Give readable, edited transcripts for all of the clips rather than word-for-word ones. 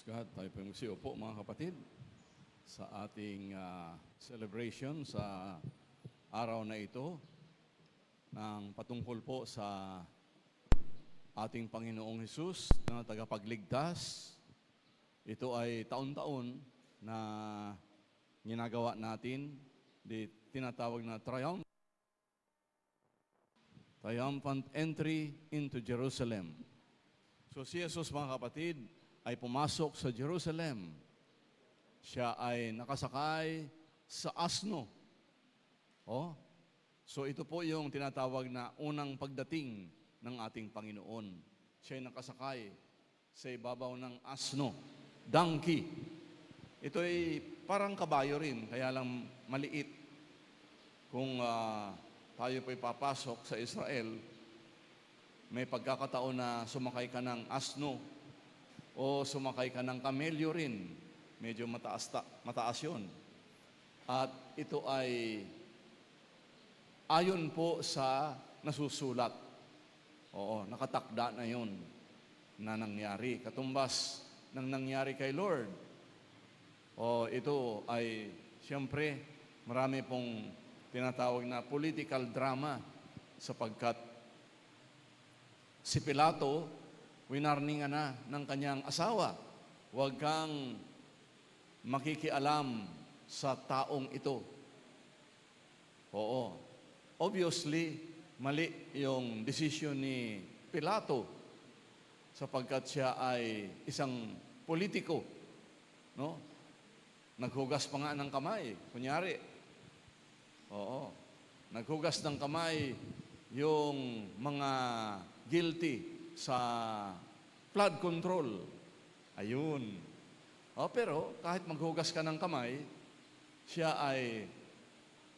God. Tayo po magsiupo mga kapatid sa ating celebration sa araw na ito ng patungkol po sa ating Panginoong Hesus na tagapagligtas. Ito ay taon-taon na ginagawa natin, tinatawag na triumphant entry into Jerusalem. So si Jesus mga kapatid ay pumasok sa Jerusalem. Siya ay nakasakay sa asno. So ito po yung tinatawag na unang pagdating ng ating Panginoon. Siya ay nakasakay sa ibabaw ng asno, donkey. Ito ay parang kabayo rin, kaya lang maliit. Kung tayo po'y papasok sa Israel, may pagkakataon na sumakay ka ng asno o sumakay ka ng kamelyo rin. Medyo mataas yun. At ito ay ayon po sa nasusulat. Nakatakda na yun na nangyari. Katumbas ng nangyari kay Lord. Ito ay siyempre marami pong tinatawag na political drama sapagkat si Pilato winarningan na ng kanyang asawa, huwag kang makikialam sa taong ito. Obviously, mali yung desisyon ni Pilato sapagkat siya ay isang politiko. Naghugas pa nga ng kamay. Kunyari, naghugas ng kamay yung mga guilty sa flood control. Ayun. Pero kahit maghugas ka ng kamay, siya ay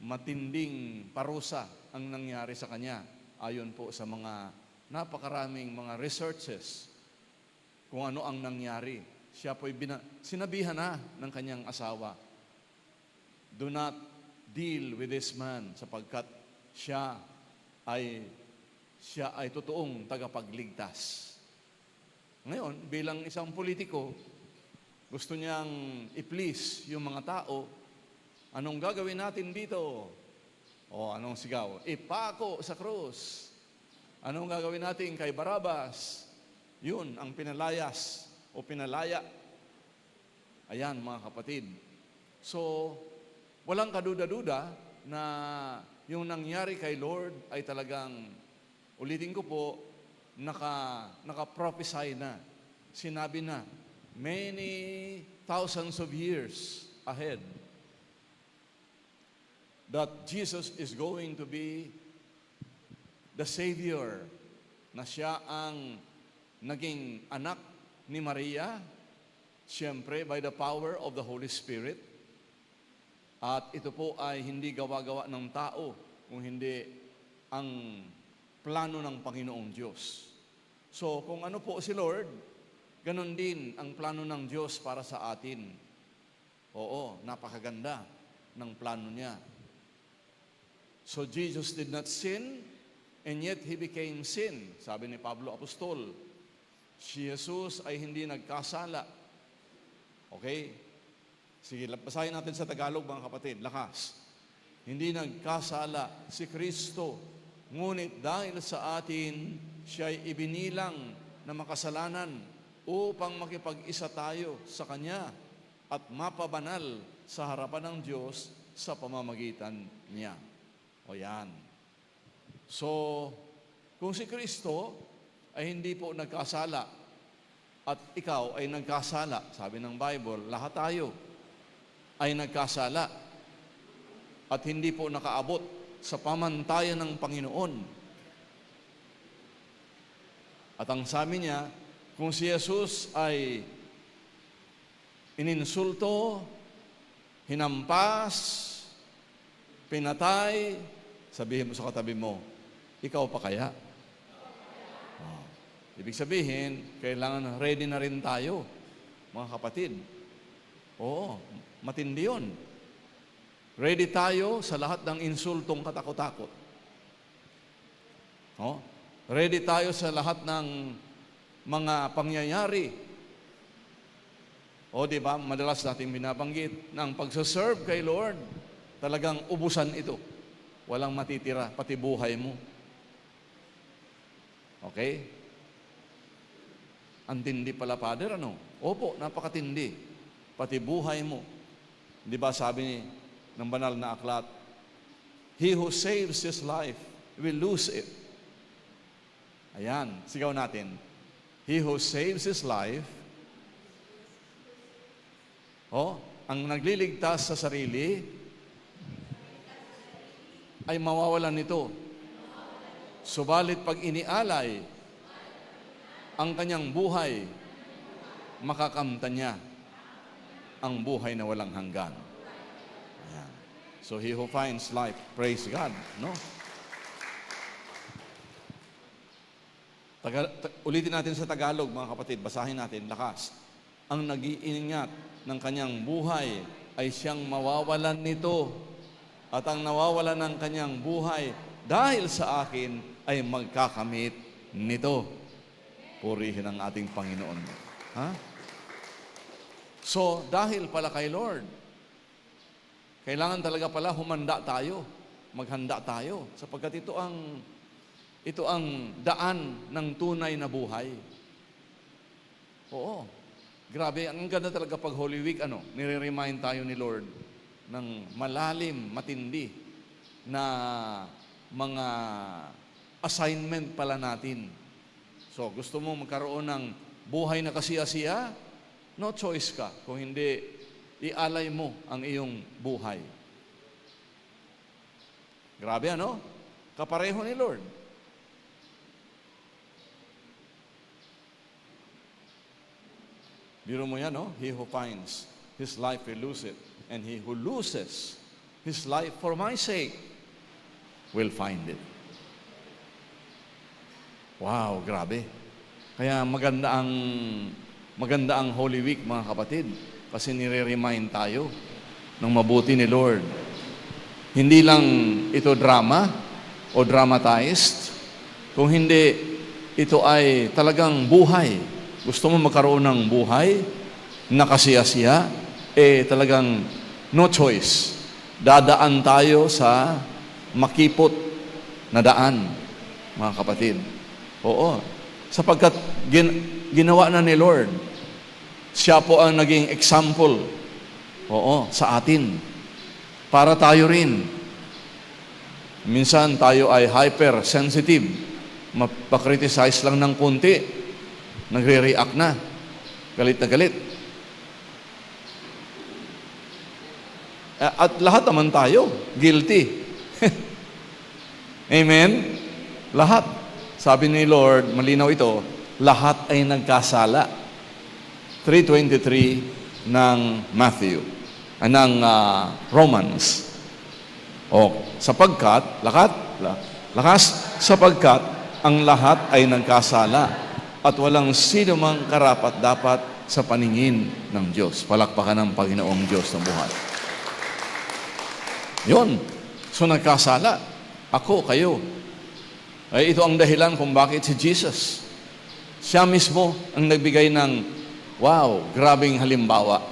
matinding parusa ang nangyari sa kanya. Ayon po sa mga napakaraming mga researches kung ano ang nangyari. Siya po'y sinabihan na ng kanyang asawa, do not deal with this man sapagkat siya ay totoong tagapagligtas. Ngayon, bilang isang politiko, gusto niyang i-please yung mga tao. Anong gagawin natin dito? Anong sigaw? Ipako sa krus. Anong gagawin natin kay Barabas? Yun ang pinalayas o pinalaya. Ayan mga kapatid. So, walang kaduda-duda na yung nangyari kay Lord ay talagang, ulitin ko po, naka-prophesy na. Sinabi na, many thousands of years ahead, that Jesus is going to be the Savior, na siya ang naging anak ni Maria, siyempre by the power of the Holy Spirit. At ito po ay hindi gawa-gawa ng tao, kung hindi ang plano ng Panginoong Diyos. So, kung ano po si Lord, ganun din ang plano ng Diyos para sa atin. Napakaganda ng plano niya. So, Jesus did not sin, and yet He became sin. Sabi ni Pablo Apostol, si Jesus ay hindi nagkasala. Okay? Sige, basahin natin sa Tagalog mga kapatid. Lakas. Hindi nagkasala si Kristo, ngunit dahil sa atin, siya'y ibinilang na makasalanan upang makipag-isa tayo sa Kanya at mapabanal sa harapan ng Diyos sa pamamagitan niya. Yan. So, kung si Kristo ay hindi po nagkasala at ikaw ay nagkasala, sabi ng Bible, lahat tayo ay nagkasala at hindi po nakaabot sa pamantayan ng Panginoon. At ang sabi niya, kung si Jesus ay ininsulto, hinampas, pinatay, sabihin mo sa katabi mo, ikaw pa kaya? Ibig sabihin, kailangan ready na rin tayo, mga kapatid. Matindi yun. Ready tayo sa lahat ng insultong katakot-takot. Ready tayo sa lahat ng mga pangyayari O di ba, madalas natin binabanggit na ang pagsaserve kay Lord, talagang ubusan ito. Walang matitira, pati buhay mo. Okay? Ang tindi pala, Father, ano? Opo, napakatindi. Pati buhay mo. Di ba sabi ng banal na aklat, He who saves his life will lose it. Ayan, sigaw natin. He who saves his life, ang nagliligtas sa sarili, ay mawawalan nito. Subalit pag inialay ang kanyang buhay, makakamtan niya ang buhay na walang hanggan. Ayan. So he who finds life, praise God, no? Ulitin natin sa Tagalog, mga kapatid, basahin natin, lakas. Ang nag-iingat ng kanyang buhay ay siyang mawawalan nito. At ang nawawalan ng kanyang buhay dahil sa akin ay magkakamit nito. Purihin ang ating Panginoon. Ha? So, dahil pala kay Lord, kailangan talaga pala humanda tayo. Maghanda tayo. Sapagkat ito ang daan ng tunay na buhay. Oo. Grabe, ang ganda talaga pag Holy Week, nire-remind tayo ni Lord ng malalim, matindi na mga assignment pala natin. So, gusto mo magkaroon ng buhay na kasiya-siya? No choice ka. Kung hindi, ialay mo ang iyong buhay. Grabe, ano? Kapareho ni Lord. Biro mo yan, no? He who finds his life will lose it. And he who loses his life for my sake will find it. Wow, grabe. Kaya maganda ang Holy Week, mga kapatid. Kasi nire-remind tayo ng mabuti ni Lord. Hindi lang ito drama o dramatized. Kung hindi, ito ay talagang buhay. Gusto mo magkaroon ng buhay na kasiya-siya, talagang no choice. Dadaan tayo sa makipot na daan, mga kapatid. Oo. Sapagkat ginawa na ni Lord. Siya po ang naging example, sa atin. Para tayo rin. Minsan tayo ay hypersensitive. Mapakriticize lang ng kunti, nagre-react na. Galit na galit. At lahat naman tayo, guilty. Amen? Lahat. Sabi ni Lord, malinaw ito, lahat ay nagkasala. 3:23 ng Matthew, ng Romans. Sapagkat, sapagkat ang lahat ay nagkasala at walang sino mang karapat-dapat sa paningin ng Diyos. Palakpakan ng Panginoong Diyos ng buhay. Yun. So nagkasala. Ako, kayo. Ay ito ang dahilan kung bakit si Jesus. Siya mismo ang nagbigay ng, grabing halimbawa.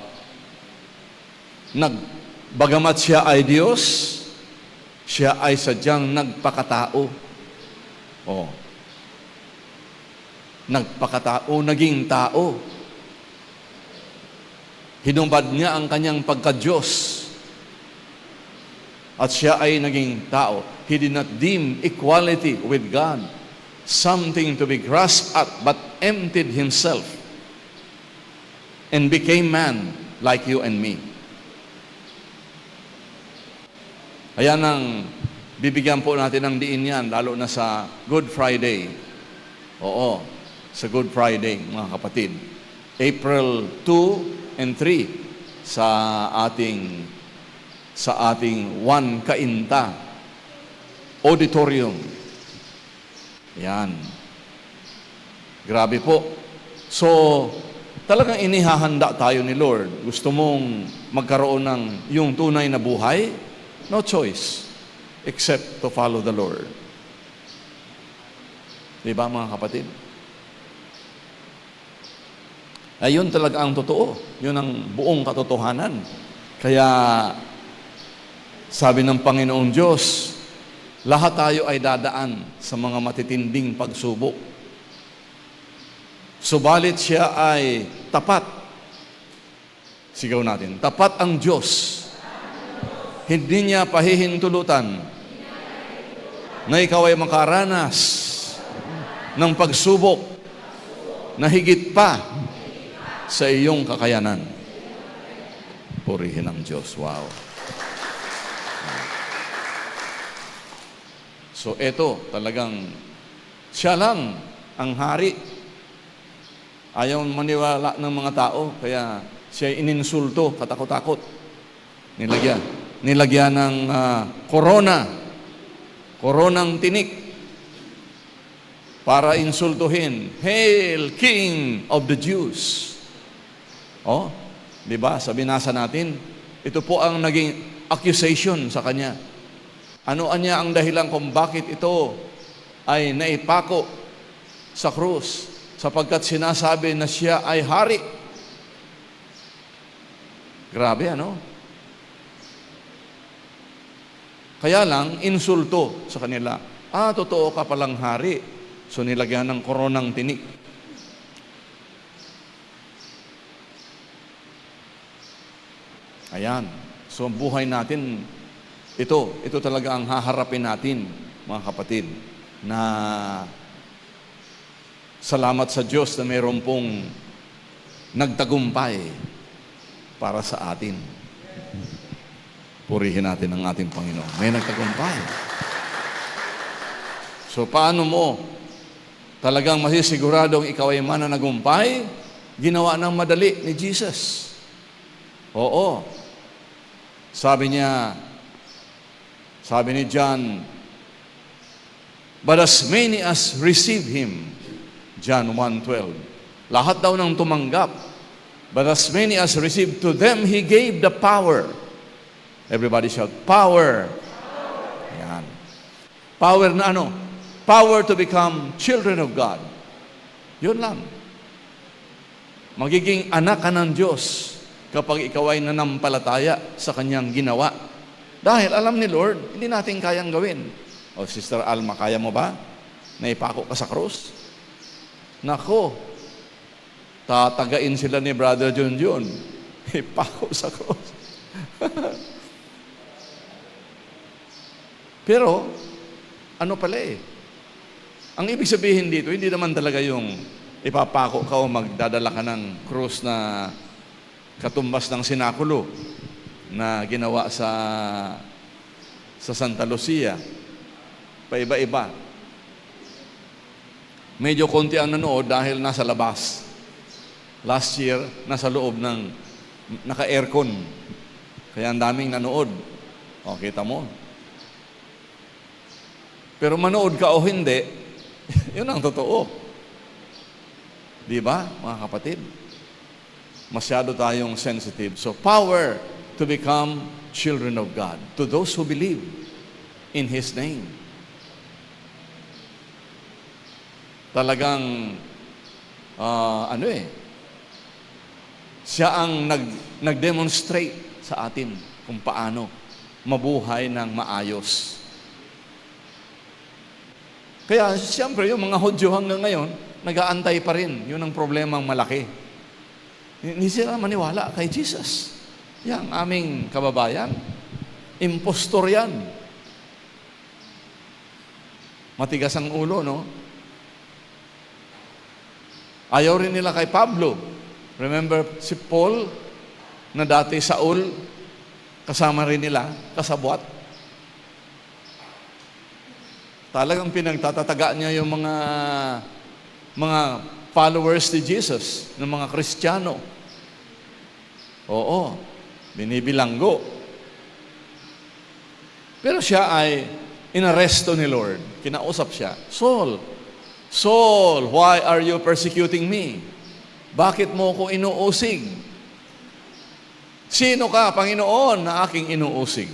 Bagamat siya ay Diyos, siya ay sadyang nagpakatao. Nagpakatao, naging tao. Hinubad niya ang kanyang pagka-Diyos. At siya ay naging tao. He did not deem equality with God something to be grasped at, but emptied himself and became man like you and me. Ayan ang bibigyan po natin ng diin yan, lalo na sa Good Friday. Oo, sa Good Friday, mga kapatid. April 2 and 3 sa ating One Kainta Auditorium. Yan. Grabe po. So, talagang inihahanda tayo ni Lord. Gusto mong magkaroon ng yung tunay na buhay? No choice except to follow the Lord. Diba, mga kapatid? Ayun talaga ang totoo. Yun ang buong katotohanan. Kaya, sabi ng Panginoong Diyos, lahat tayo ay dadaan sa mga matitinding pagsubok. Subalit siya ay tapat. Sigaw natin, tapat ang Diyos. Hindi niya pahihintulutan na ikaw ay makaranas ng pagsubok na higit pa sa iyong kakayanan. Purihin ang Diyos. Wow. So, eto, talagang siya lang ang hari. Ayaw maniwala ng mga tao, kaya siya ininsulto, katakot-takot. Nilagyan ng koronang tinik para insultuhin. Hail, King of the Jews! Oh, di ba? Sa binasa natin, ito po ang naging accusation sa kanya. Ano niya ang dahilan kung bakit ito ay naipako sa krus? Sapagkat sinasabi na siya ay hari. Grabe, ano? Kaya lang, insulto sa kanila. Totoo ka palang hari. So, nilagyan ng koronang tinik. Ayan. So, ang buhay natin, ito talaga ang haharapin natin, mga kapatid, na salamat sa Diyos na mayroon pong nagtagumpay para sa atin. Purihin natin ang ating Panginoon. May nagtagumpay. So, paano mo talagang masisiguradong ikaw ay mananagumpay? Ginawa ng madali ni Jesus. Oo. Sabi ni John, but as many as receive Him, John 1:12. Lahat daw ng tumanggap. But as many as received, to them He gave the power. Everybody shout, power. Yan. Power na ano? Power to become children of God. Yun lang. Magiging anak ka ng Diyos kapag ikaw ay nanampalataya sa Kanyang ginawa. Dahil alam ni Lord, hindi natin kayang gawin. O Sister Alma, kaya mo ba? Naipako ka sa krus? Nako, tatagain sila ni Brother Junjun. Ipako sa krus. Pero, ano pala ang ibig sabihin dito, hindi naman talaga yung ipapako ka o magdadala ka ng krus na katumbas ng sinakulo na ginawa sa Santa Lucia. Paiba-iba. Medyo konti ang nanood dahil nasa labas. Last year, nasa loob ng naka-aircon. Kaya ang daming nanood. O, kita mo. Pero manood ka o hindi, yun ang totoo. Di ba, mga kapatid? Masyado tayong sensitive. So, power to become children of God to those who believe in His name. Talagang, siya ang nag-demonstrate sa atin kung paano mabuhay ng maayos. Kaya, siyempre, yung mga Hudyo hanggang ngayon, nag-aantay pa rin. Yun ang problemang malaki. Hindi sila maniwala kay Jesus. Yang aming kababayan, impostor yan. Matigas ang ulo, no? Ayaw rin nila kay Pablo. Remember si Paul, na dati Saul, kasama rin nila, kasabwat. Talagang pinagtatataga niya yung mga followers ni Jesus, ng mga Kristiyano. Oo, binibilanggo. Pero siya ay inaresto ni Lord. Kinausap siya, Saul, Saul, why are you persecuting me? Bakit mo ko inuusig? Sino ka, Panginoon, na aking inuusig?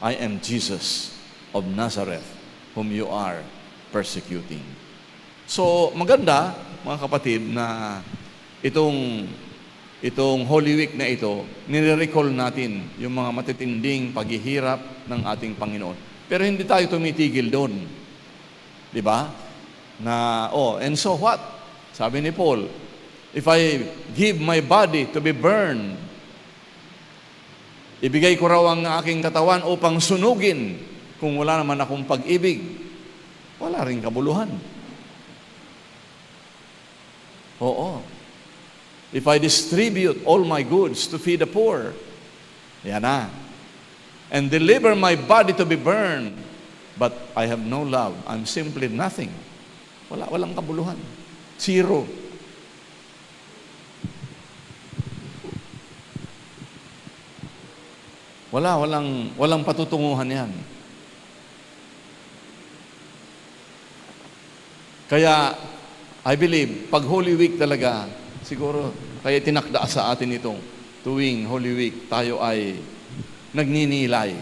I am Jesus of Nazareth, whom you are persecuting. So, maganda, mga kapatid, na itong Holy Week na ito, nire-recall natin yung mga matitinding paghihirap ng ating Panginoon. Pero hindi tayo tumitigil doon. Di ba? And so what? Sabi ni Paul, if I give my body to be burned, ibigay ko raw ang aking katawan upang sunugin kung wala naman akong pag-ibig, wala ring kabuluhan. Oo. If I distribute all my goods to feed the poor, yan na. And deliver my body to be burned, but I have no love, I'm simply nothing. Walang kabuluhan. Zero. Walang patutunguhan yan. Kaya, I believe, pag Holy Week talaga, siguro, kaya tinakda sa atin itong tuwing Holy Week, tayo ay nagninilay.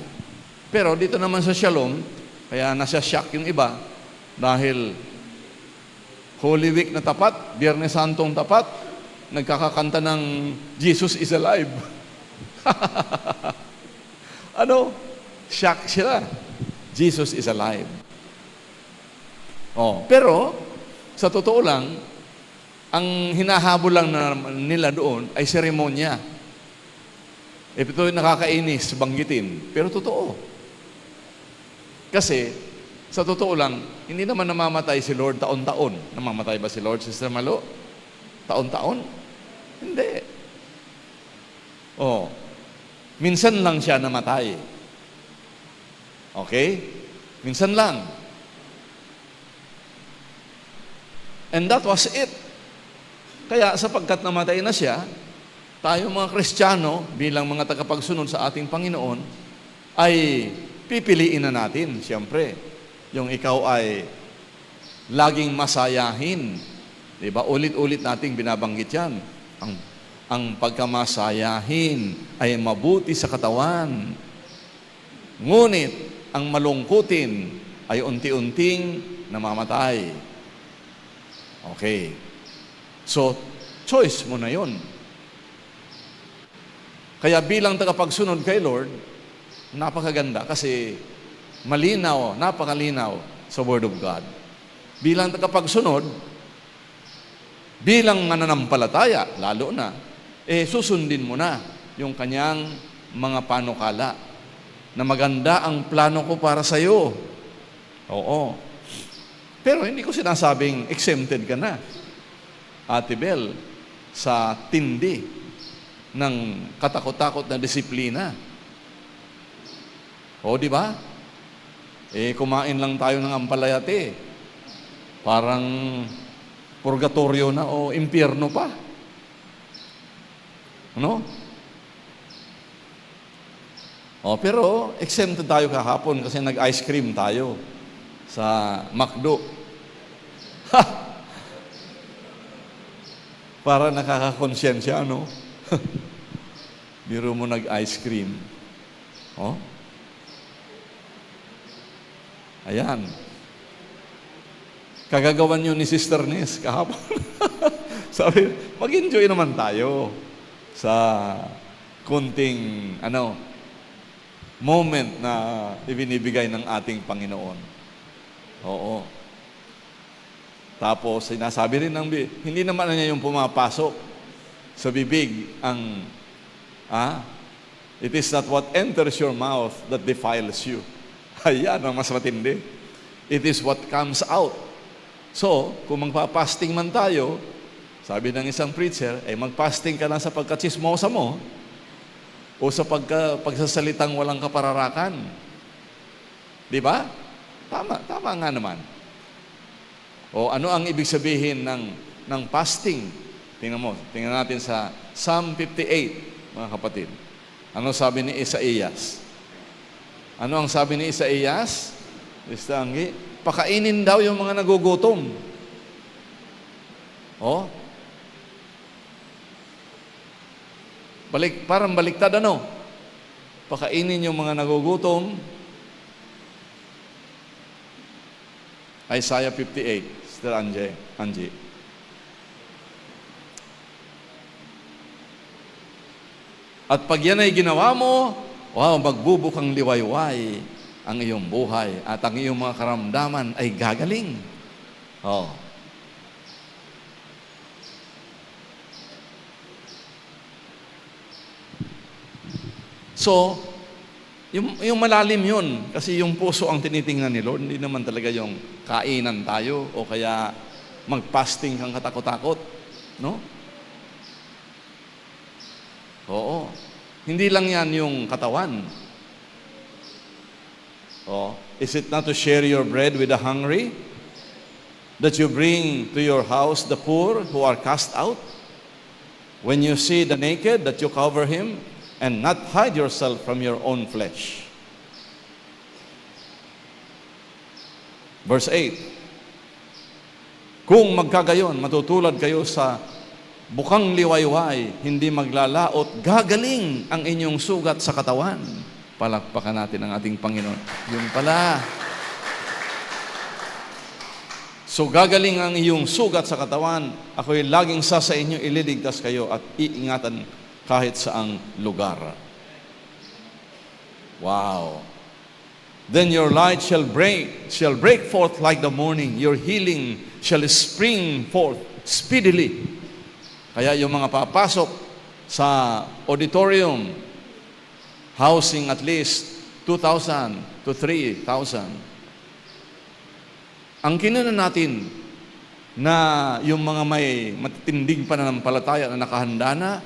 Pero dito naman sa Shalom, kaya nasa-shock yung iba, dahil Holy Week na tapat, Biyernes Santong tapat, nagkakakanta ng Jesus is alive. Shock sila. Jesus is alive. Pero, sa totoo lang, ang hinahabol lang nila doon ay seremonya. Ito nakakainis, banggitin. Pero totoo. Kasi, sa totoo lang, hindi naman namamatay si Lord taon-taon. Namamatay ba si Lord, Sister Malo? Taon-taon? Hindi. Minsan lang siya namatay. Okay? Minsan lang. And that was it. Kaya sapagkat namatay na siya, tayo mga Kristiyano, bilang mga tagapagsunod sa ating Panginoon, ay pipiliin na natin, siyempre, yung ikaw ay laging masayahin. Diba? Ulit-ulit nating binabanggit yan. Ang pagkamasayahin ay mabuti sa katawan. Ngunit, ang malungkutin ay unti-unting namamatay. Okay. So, choice mo na yun. Kaya bilang tagapagsunod kay Lord, napakaganda kasi malinaw, napakalinaw sa Word of God. Bilang tagapagsunod, bilang mananampalataya, lalo na, susundin mo na yung kanyang mga panukala na maganda ang plano ko para sa iyo. Oo. Pero hindi ko sinasabing exempted ka na, Ate Bel, sa tindi ng katakot-takot na disiplina. Di ba? Kumain lang tayo ng ampalayate. Parang purgatorio na o impyerno pa. Pero exempted tayo kahapon kasi nag-ice cream tayo sa McDo. Para nakakakonsensya, Biro mo nag-ice cream. Ayan. Kagagawan nyo ni Sister Ness kahapon. Sabi, mag-enjoy naman tayo sa kunting, moment na ibinibigay ng ating Panginoon. Oo. Tapos, sinasabi rin hindi naman niya yung pumapasok sa bibig it is not what enters your mouth that defiles you. Ayan, ang mas matindi. It is what comes out. So, kung magpa-fasting man tayo, sabi ng isang preacher, mag-fasting ka lang sa pagkatsismosa mo o sa pagsasalitang walang kapararakan. Di ba? Tama nga naman. Ano ang ibig sabihin ng fasting? Tingnan natin sa Psalm 58, mga kapatid. Ano sabi ni Isaías? Ano ang sabi ni Isaías? Pakainin daw yung mga nagugutom. Parang baliktad Pakainin yung mga nagugutom. Isaiah 58. Sister Angie. At pag yan ay ginawa mo, wow, magbubukang liwayway ang iyong buhay at ang iyong mga karamdaman ay gagaling. Oh. So, yung malalim yun, kasi yung puso ang tinitingnan ni Lord, hindi naman talaga yung kainan tayo o kaya mag-fasting kang katakot-takot. No? Oo. Hindi lang yan yung katawan. Oh. Is it not to share your bread with the hungry? That you bring to your house the poor who are cast out? When you see the naked, that you cover him? And not hide yourself from your own flesh. Verse 8. Kung magkagayon, matutulad kayo sa bukang liwayway, hindi maglalaot, gagaling ang inyong sugat sa katawan. Palakpakan natin ang ating Panginoon. Yun pala. So gagaling ang iyong sugat sa katawan, ako'y laging sa inyo ililigtas kayo at iingatan kahit saang lugar. Wow. Then your light shall break forth like the morning. Your healing shall spring forth speedily. Kaya yung mga papasok sa auditorium, housing at least 2,000 to 3,000. Ang kinuna natin na yung mga may matitinding pananampalataya na nakahanda na,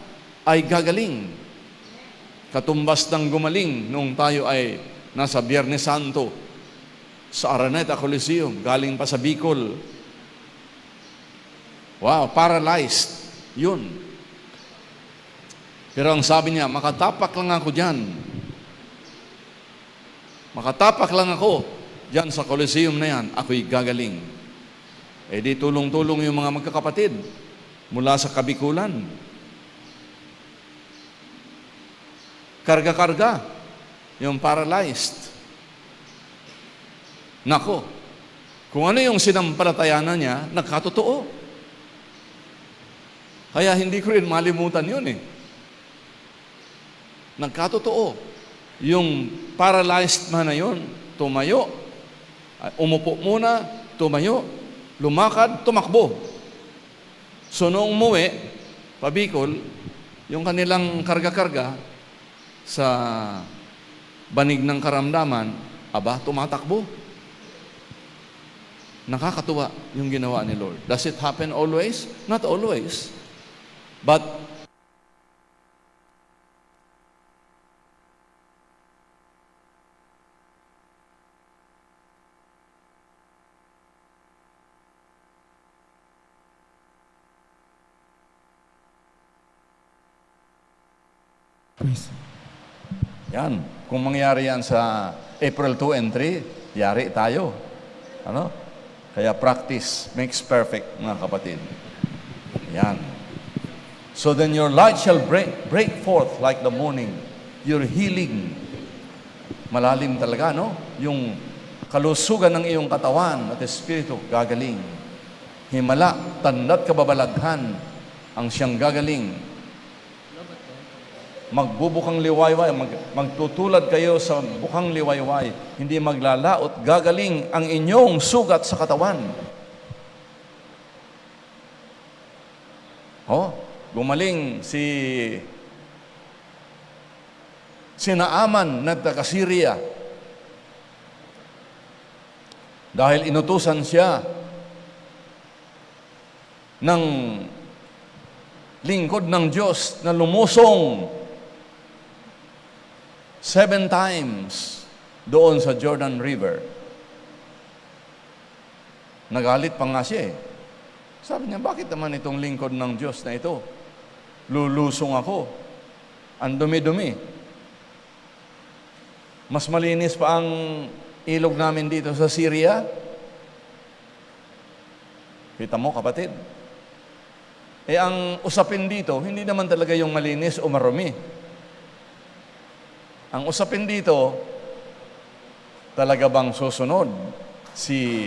ay gagaling. Katumbas ng gumaling nung tayo ay nasa Biyernes Santo sa Araneta Coliseum, galing pa sa Bicol. Wow, paralyzed. Yun. Pero ang sabi niya, makatapak lang ako dyan. Makatapak lang ako dyan sa Coliseum na yan, ako'y gagaling. Eh di tulong-tulong yung mga magkakapatid mula sa Kabikulan. Karga-karga, yung paralyzed. Nako, kung ano yung sinampalatayanan niya, nagkatotoo. Kaya hindi ko rin malimutan yun eh. Nagkatotoo. Yung paralyzed man na yun, tumayo, umupo muna, tumayo, lumakad, tumakbo. So noong umuwi, pabikol, yung kanilang karga-karga, sa banig ng karamdaman, aba, tumatakbo. Nakakatuwa yung ginawa ni Lord. Does it happen always? Not always. But please. yan, kung mangyari yan sa April 2 and 3, yari tayo. Ano? Kaya practice makes perfect, mga kapatid. Yan. So then your light shall break forth like the morning. Your healing. Malalim talaga, no? Yung kalusugan ng iyong katawan at espiritu, gagaling. Himala, tanda't kababalaghan ang siyang gagaling. Magbubukang liwayway, magtutulad kayo sa bukang liwayway, hindi maglalaot, gagaling ang inyong sugat sa katawan. Oh, gumaling si Naaman na taga-Syria dahil inutusan siya ng lingkod ng Diyos na lumusong 7 times doon sa Jordan River. Nagalit pa nga siya eh. Sabi niya, bakit naman itong lingkod ng Diyos na ito? Lulusong ako. Ang dumi-dumi. Mas malinis pa ang ilog namin dito sa Syria. Kita mo, kapatid? Eh, ang usapin dito, hindi naman talaga yung malinis o marumi. Ang usapin dito, talaga bang susunod si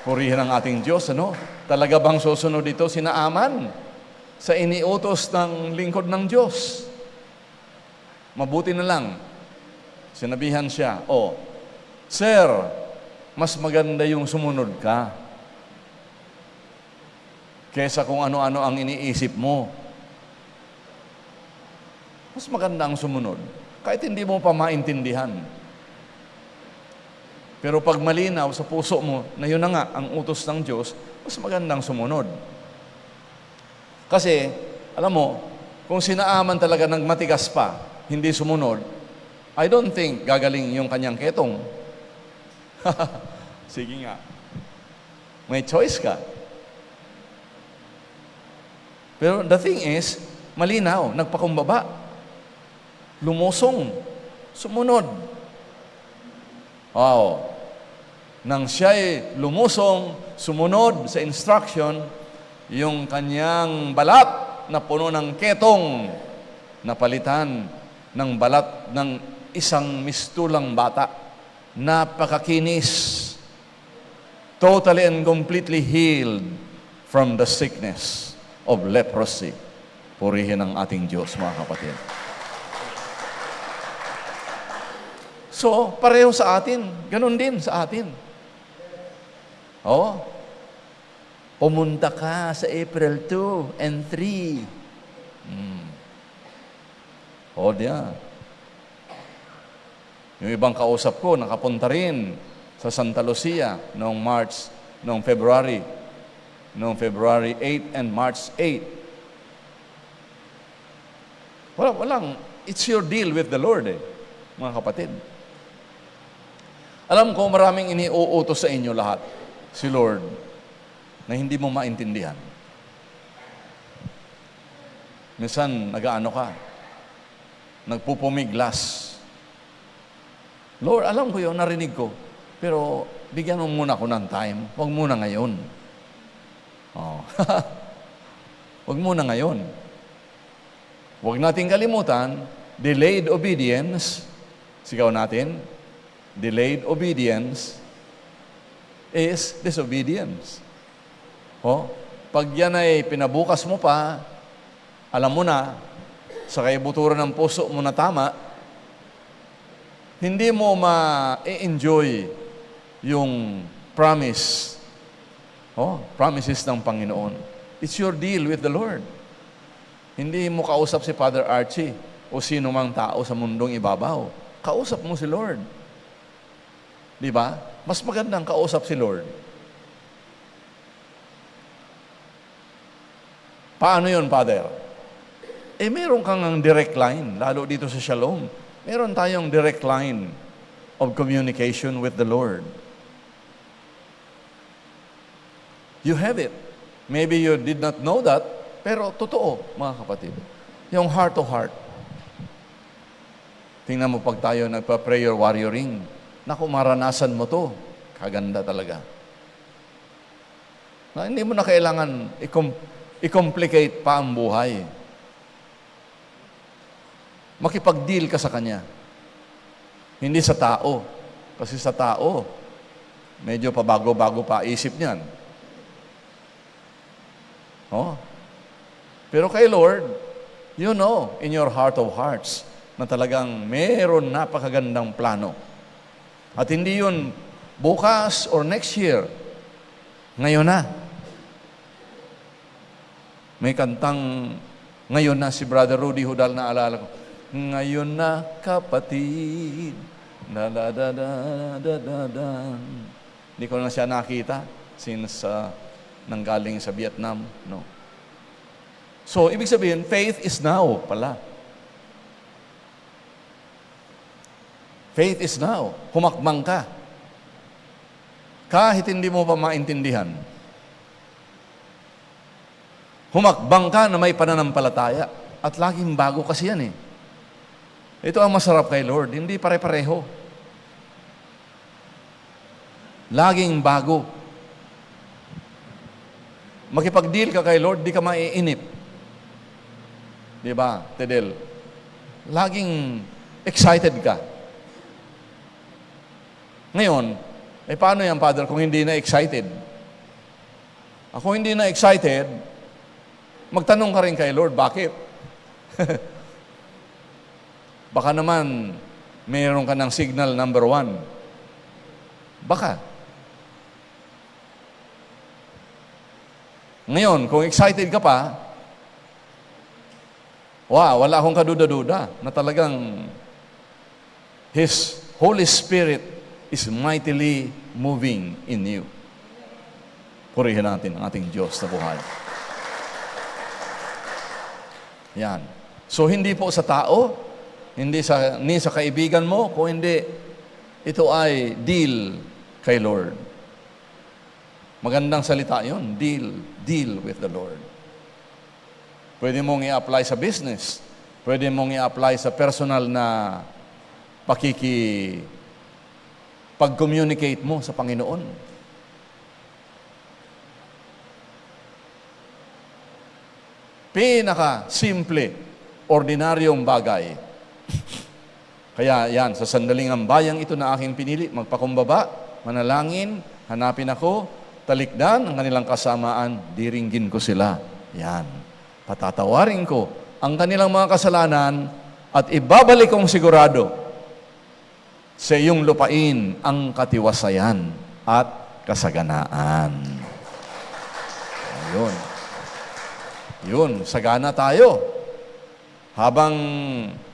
purihin ng ating Diyos, ano? Talaga bang susunod dito si Naaman? sa iniutos ng lingkod ng Diyos. Mabuti na lang, sinabihan siya, Sir, mas maganda yung sumunod ka kesa kung ano-ano ang iniisip mo. Mas maganda ang sumunod, kahit hindi mo pa maintindihan. Pero pag malinaw sa puso mo na yun na nga ang utos ng Diyos, mas magandang sumunod. Kasi, alam mo, kung sinaaman talaga ng matigas pa, hindi sumunod, I don't think gagaling yung kanyang ketong. Sige nga. May choice ka. Pero the thing is, malinaw, nagpakumbaba. Lumusong. Sumunod. Wow. Nang siya'y lumusong, sumunod sa instruction, yung kanyang balat na puno ng ketong, napalitan ng balat ng isang mistulang bata. Napakakinis. Totally and completely healed from the sickness of leprosy. Purihin ang ating Diyos, mga kapatid. So, pareho sa atin. Ganon din sa atin. Pumunta ka sa April 2 and 3. Diyan. Yung ibang kausap ko, nakapunta rin sa Santa Lucia noong February 8 and March 8. Walang, it's your deal with the Lord, mga kapatid. Alam ko, maraming iniuutos sa inyo lahat, si Lord, na hindi mo maintindihan. Minsan, nag-aano ka, nagpupumiglas. Lord, alam ko yun, narinig ko, pero bigyan mo muna ako ng time. Huwag muna ngayon. Huwag muna ngayon. Huwag nating kalimutan, delayed obedience, sigaw natin, delayed obedience is disobedience. Pag yan ay pinabukas mo pa, alam mo na, sa kaibuturan ng puso mo na tama, hindi mo ma-enjoy yung promises ng Panginoon. It's your deal with the Lord. Hindi mo kausap si Father Archie o sino mang tao sa mundong ibabaw. Kausap mo si Lord. Di ba? Mas magandang kausap si Lord. Paano yun, Father? Meron kang direct line, lalo dito sa Shalom. Meron tayong direct line of communication with the Lord. You have it. Maybe you did not know that, pero totoo, mga kapatid. Yung heart to heart. Tingnan mo pag tayo nagpa-prayer warrioring, naku, maranasan mo to. Kaganda talaga. Na hindi mo na kailangan i-complicate pa ang buhay. Makipag-deal ka sa Kanya. Hindi sa tao. Kasi sa tao, medyo pabago-bago pa isip niyan. Pero kay Lord, you know, in your heart of hearts, na talagang meron napakagandang plano. At hindi yun bukas or next year. Ngayon na. May kantang ngayon na si Brother Rudy Hudal na alala ko. Ngayon na kapatid. Hindi ko na siya nakita since nanggaling sa Vietnam. No. So, ibig sabihin, faith is now pala. Faith is now. Humakbang ka. Kahit hindi mo pa maintindihan. Humakbang ka na may pananampalataya. At laging bago kasi yan Ito ang masarap kay Lord. Hindi pare-pareho. Laging bago. Makipag-deal ka kay Lord, di ka maiinip. Di ba, Tedel? Laging excited ka. Ngayon, paano yan, Father, kung hindi na excited? Ako hindi na excited, Magtanong ka rin kay Lord, bakit? Baka naman, mayroon ka ng signal number 1. Baka. Ngayon, kung excited ka pa, wala akong kaduda-duda na talagang His Holy Spirit is mightily moving in you. Purihin natin ang ating Diyos na buhay. Yan. So, hindi po sa tao, ni sa kaibigan mo, kung hindi, ito ay deal kay Lord. Magandang salita yon, deal with the Lord. Pwede mong i-apply sa business. Pwede mong i-apply sa personal na pag-communicate mo sa Panginoon. Pinaka-simple, ordinaryong bagay. Kaya yan, sa sandaling ang bayang ito na aking pinili, magpakumbaba, manalangin, hanapin ako, talikdan ang kanilang kasamaan, diringgin ko sila. Yan. Patatawarin ko ang kanilang mga kasalanan at ibabalik kong sigurado sa iyong lupain ang katiwasayan at kasaganaan. Ayun. Yun, sagana tayo. Habang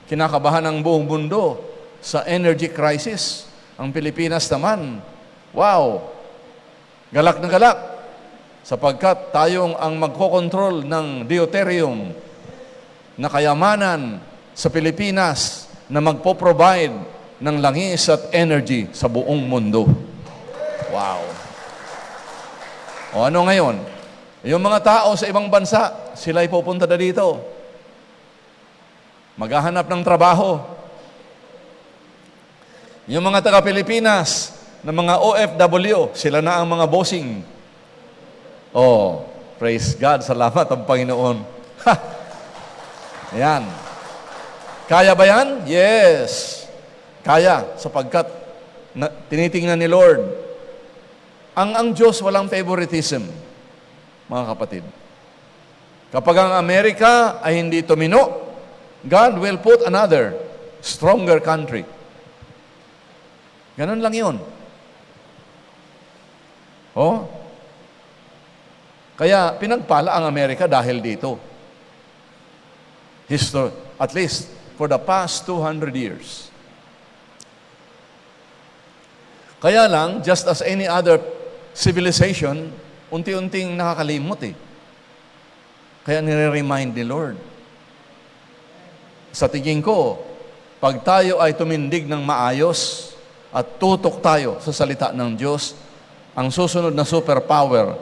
kinakabahan ang buong mundo sa energy crisis, ang Pilipinas naman, wow, galak na galak. Sapagkat tayong ang magkokontrol ng deuterium na kayamanan sa Pilipinas na magpo-provide ng langis at energy sa buong mundo. Wow! O ano ngayon? Yung mga tao sa ibang bansa, sila'y pupunta na dito. Maghahanap ng trabaho. Yung mga taga-Pilipinas na mga OFW, sila na ang mga bossing. Oh, praise God. Salamat ang Panginoon. Ayan. Kaya ba yan? Yes. Kaya, sapagkat tinitingnan ni Lord. Ang Diyos walang favoritism, mga kapatid. Kapag ang Amerika ay hindi tumino, God will put another, stronger country. Ganun lang yun. Oh? Kaya pinagpala ang Amerika dahil dito. At least for the past 200 years. Kaya lang, just as any other civilization, unti-unting nakakalimot eh. Kaya nire-remind ni Lord. Sa tingin ko, pag tayo ay tumindig ng maayos at tutok tayo sa salita ng Diyos, ang susunod na superpower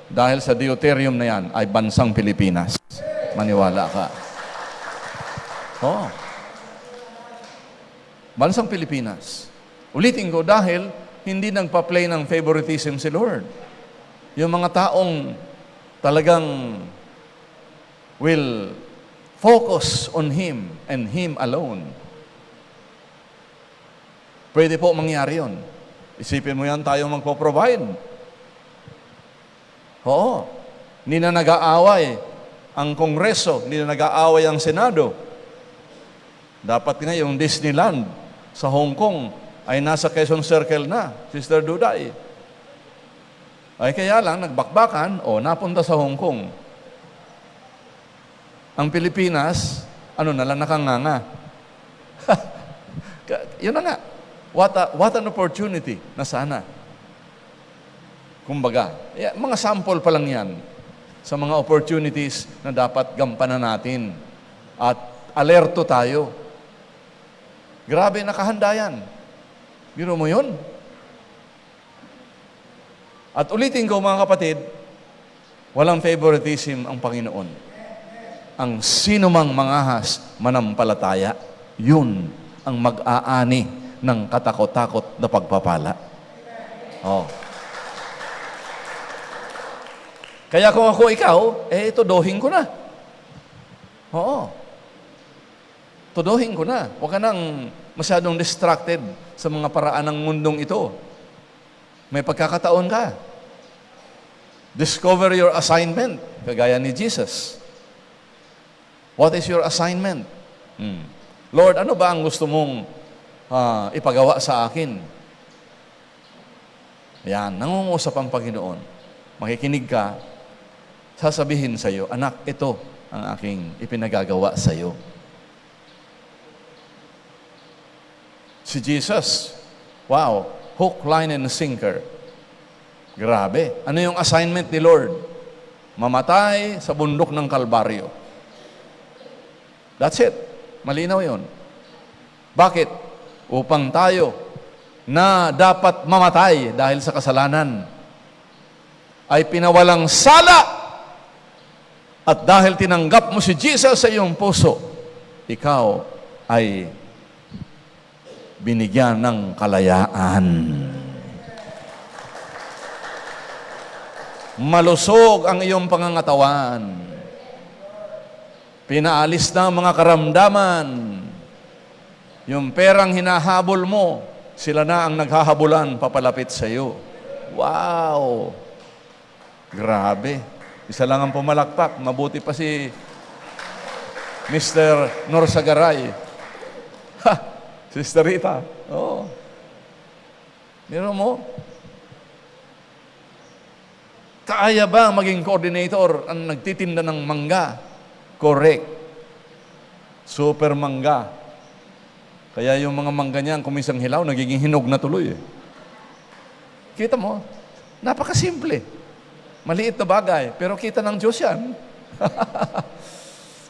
dahil sa deuterium na yan ay bansang Pilipinas. Maniwala ka. Oh. Bansang Pilipinas. Ulitin ko dahil hindi nagpa-play ng favoritism si Lord. Yung mga taong talagang will focus on Him and Him alone. Pwede po mangyari yun. Isipin mo yan, tayo magpo-provide. Oo. Hindi na nag-aaway ang Kongreso, hindi na nag-aaway ang Senado. Dapat nga yung Disneyland sa Hong Kong ay nasa Quezon Circle na, Sister Duday. Ay kaya lang, nagbakbakan, napunta sa Hong Kong. Ang Pilipinas, na lang nakanganga. Yun na nga. What an opportunity na sana. Kumbaga, mga sample pa lang yan sa mga opportunities na dapat gampanan natin. At alerto tayo. Grabe, nakahanda yan. Biro mo yun? At ulitin ko mga kapatid, walang favoritism ang Panginoon. Ang sino mang mangahas manampalataya, yun ang mag-aani ng katakot-takot na pagpapala. Oh. Kaya kung ako ikaw, tuduhin ko na. Oo. Tuduhin ko na. Huwag ka nang masyadong distracted sa mga paraan ng mundong ito. May pagkakataon ka. Discover your assignment, kagaya ni Jesus. What is your assignment? Lord, ano ba ang gusto mong ipagawa sa akin? Ayan, nangungusap ang Panginoon. Makikinig ka, sasabihin sa iyo, anak, ito ang aking ipinagagawa sa iyo. Si Jesus, wow, hook, line, and sinker. Grabe. Ano yung assignment ni Lord? Mamatay sa bundok ng Kalbaryo. That's it. Malinaw yun. Bakit? Upang tayo na dapat mamatay dahil sa kasalanan ay pinawalang sala at dahil tinanggap mo si Jesus sa iyong puso, ikaw ay binigyan ng kalayaan. Malusog ang iyong pangangatawan. Pinaalis na ang mga karamdaman. Yung perang hinahabol mo, sila na ang naghahabulan papalapit sa iyo. Wow! Grabe. Isa lang ang pumalakpak. Mabuti pa si Mr. Norsagaray. Ha! Sister Rita. Oo. Meron mo? Kaya ba maging coordinator ang nagtitinda ng mangga? Correct. Super mangga. Kaya yung mga mangga niyan, kumisang hilaw, nagiging hinog na tuloy. Kita mo? Napakasimple. Maliit na bagay, pero kita ng Diyos yan.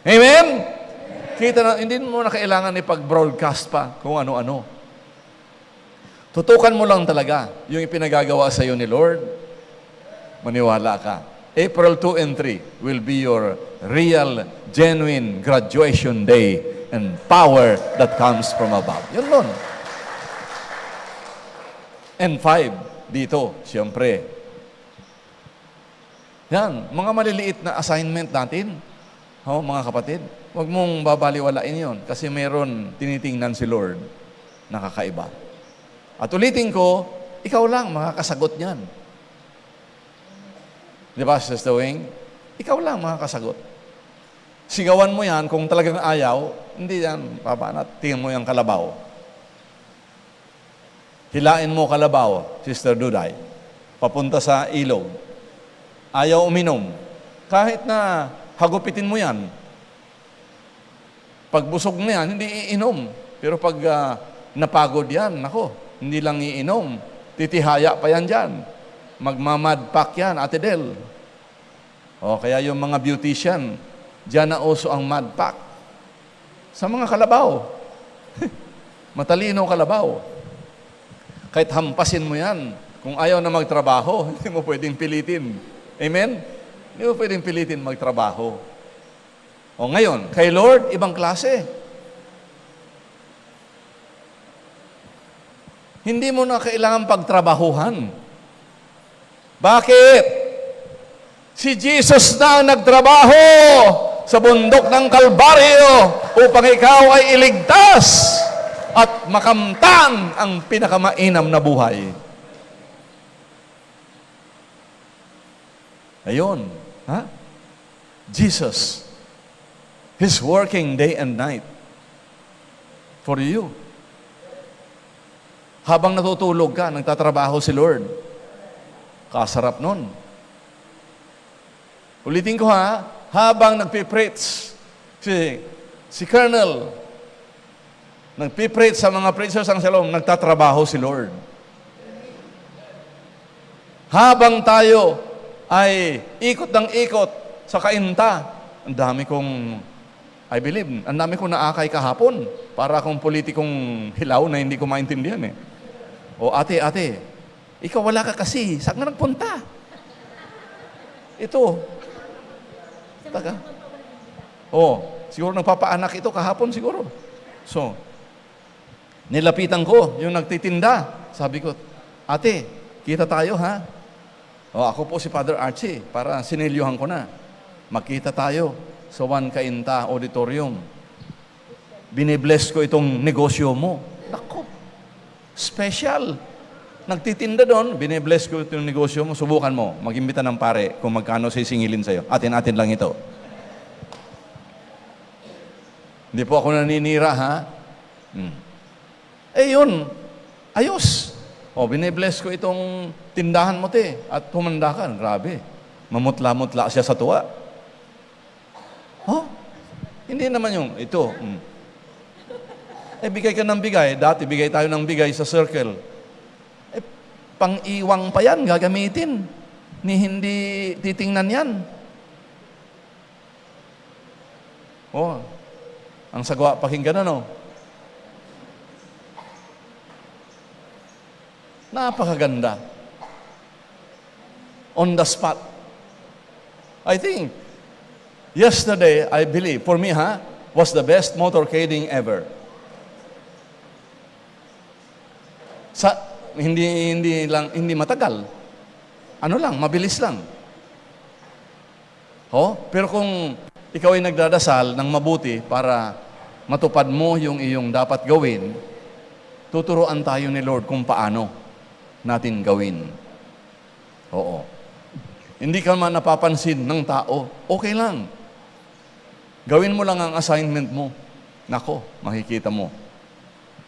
Amen? Kita na, hindi mo na kailangan ipag-broadcast pa kung ano-ano. Tutukan mo lang talaga yung ipinagagawa sa iyo ni Lord. Maniwala ka. April 2 and 3 will be your real, genuine graduation day and power that comes from above. Yun nun. And 5, dito, siyempre. Yan, mga maliliit na assignment natin, mga kapatid, huwag mong babaliwalain yon kasi meron tinitingnan si Lord na kakaiba. At ulitin ko, ikaw lang makakasagot niyan. Di ba, Sister Wing? Ikaw lang makakasagot. Sigawan mo yan, kung talagang ayaw, hindi yan, papanat, tingnan mo yung kalabaw. Hilain mo kalabaw, Sister Duday, papunta sa ilog. Ayaw uminom. Kahit na hagupitin mo yan, pag busog mo yan, hindi iinom. Pero pag napagod yan, nako, hindi lang iinom. Titihaya pa yan dyan. Magmamadpak yan, Ate Del. O kaya yung mga beautician, dyan na uso ang madpak. Sa mga kalabaw. Matalino kalabaw. Kahit hampasin mo yan, kung ayaw na magtrabaho, hindi mo pwedeng pilitin. Amen? Hindi mo pwedeng pilitin magtrabaho. O ngayon, kay Lord, ibang klase. Hindi mo na kailangan pagtrabahuhan. Bakit? Si Jesus na ang nagtrabaho sa bundok ng Kalbaryo upang ikaw ay iligtas at makamtan ang pinakamainam na buhay. Ayun. Ha? Jesus. He's working day and night for you. Habang natutulog ka, nagtatrabaho si Lord. Kasarap nun. Ulitin ko ha, habang nagpipreach si Colonel, nagpipreach sa mga preachers ang salong, nagtatrabaho si Lord. Habang tayo ay ikot ng ikot sa kainta, ang dami kong, I believe, ang dami kong naakay kahapon, para akong politikong hilaw na hindi ko maintindihan eh. O ate, ikaw wala ka kasi, saan ka nagpunta? Ito. Taga. Siguro nagpapaanak ito kahapon siguro. So, nilapitan ko yung nagtitinda. Sabi ko, ate, kita tayo ha? Ako po si Father Archie, para sinilyohan ko na. Magkita tayo sa Juan Cainta Auditorium. Binibless ko itong negosyo mo. Nako, special. Nagtitinda doon, binibless ko itong negosyo mo, subukan mo, mag-imbita ng pare kung magkano sisingilin sa'yo. Atin lang ito. Hindi po ako naninira, ha? Eh yun, ayos. O, binibless ko itong tindahan mo, te. At humanda ka. Grabe. Mamutla-mutla siya sa tuwa. Oh, hindi naman yung, ito. Eh, bigay ka ng bigay. Dati, bigay tayo ng bigay sa circle. Eh, pang-iwang pa yan, gagamitin. Ni hindi titingnan yan. Oh, ang sagwa, pakinggan ano? Napakaganda. On the spot. I think, yesterday, I believe, for me, was the best motorcading ever. Hindi matagal. Ano lang, mabilis lang. Pero kung ikaw ay nagdadasal ng mabuti para matupad mo yung iyong dapat gawin, tuturuan tayo ni Lord kung paano natin gawin. Oo. Hindi ka man napapansin ng tao, okay lang. Gawin mo lang ang assignment mo. Nako, makikita mo.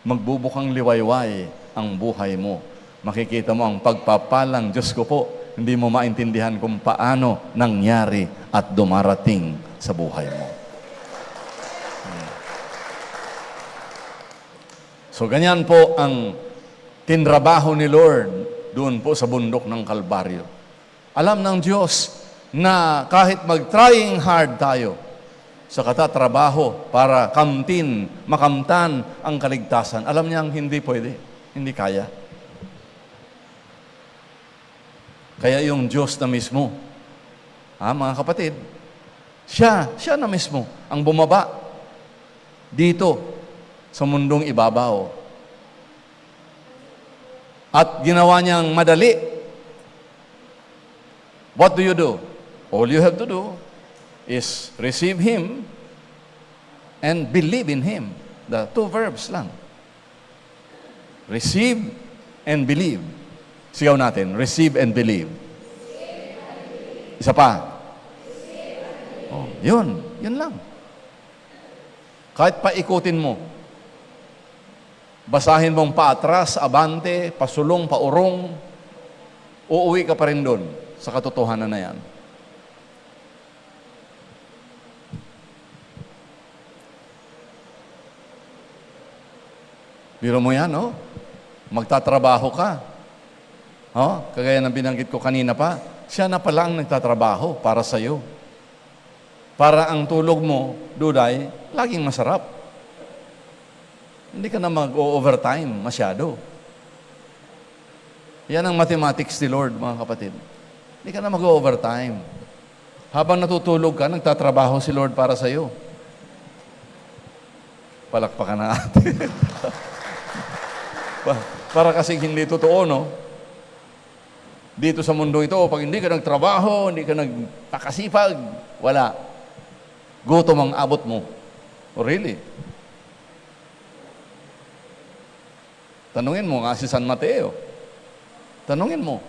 Magbubukang liwayway ang buhay mo. Makikita mo ang pagpapalang, Diyos ko po, hindi mo maintindihan kung paano nangyari at dumarating sa buhay mo. So, ganyan po ang tinrabaho ni Lord doon po sa bundok ng Kalbaryo. Alam ng Diyos na kahit mag-trying hard tayo sa katatrabaho para makamtan ang kaligtasan, alam niyang hindi pwede, hindi kaya. Kaya yung Diyos na mismo, mga kapatid, siya na mismo ang bumaba dito sa mundong ibabaw. At ginawa niyang madali. What do you do? All you have to do is receive Him and believe in Him. The two verbs lang. Receive and believe. Sigaw natin, receive and believe. Isa pa. Yun lang. Kahit paikutin mo, basahin mong paatras, abante, pasulong, paurong, uuwi ka pa rin doon sa katotohanan na yan. Biro mo yan, no? Magtatrabaho ka. Kagaya ng binanggit ko kanina pa, siya na pala ang nagtatrabaho para sa iyo. Para ang tulog mo, duday, laging masarap. Hindi ka na mag-overtime masyado. Yan ang mathematics ni Lord, mga kapatid. Hindi ka na mag-overtime. Habang natutulog ka, nagtatrabaho si Lord para sa iyo. Palakpakan na natin. Para kasi hindi totoo, no? Dito sa mundo ito, pag hindi ka nagtrabaho, hindi ka nagpakasipag, wala. Gutom ang abot mo. Oh, really? Tanungin mo nga si San Mateo. Tanungin mo.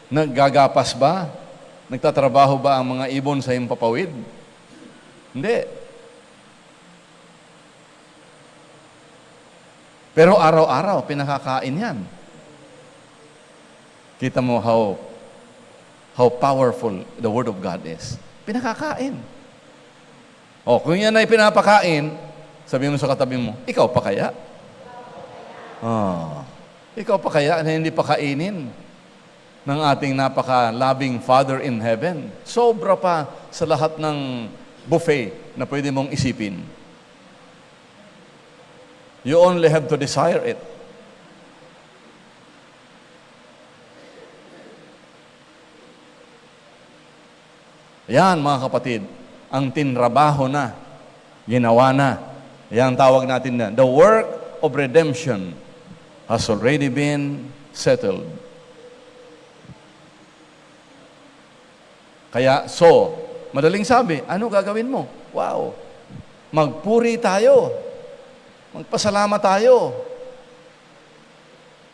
Naggagapas ba? Nagtatrabaho ba ang mga ibon sa iyong papawid? Hindi. Pero araw-araw, pinakakain yan. Kita mo how powerful the Word of God is. Pinakakain. Kung yan ay pinapakain, sabi mo sa katabi mo, ikaw pa kaya? Ikaw pa kaya na hindi pakainin ng ating napaka-loving Father in Heaven? Sobra pa sa lahat ng buffet na pwede mong isipin. You only have to desire it. Yan, mga kapatid, ang tinrabaho na, ginawa na. Yan tawag natin na, the work of redemption has already been settled. Kaya, madaling sabi, ano gagawin mo? Wow! Magpuri tayo. Magpasalamat tayo.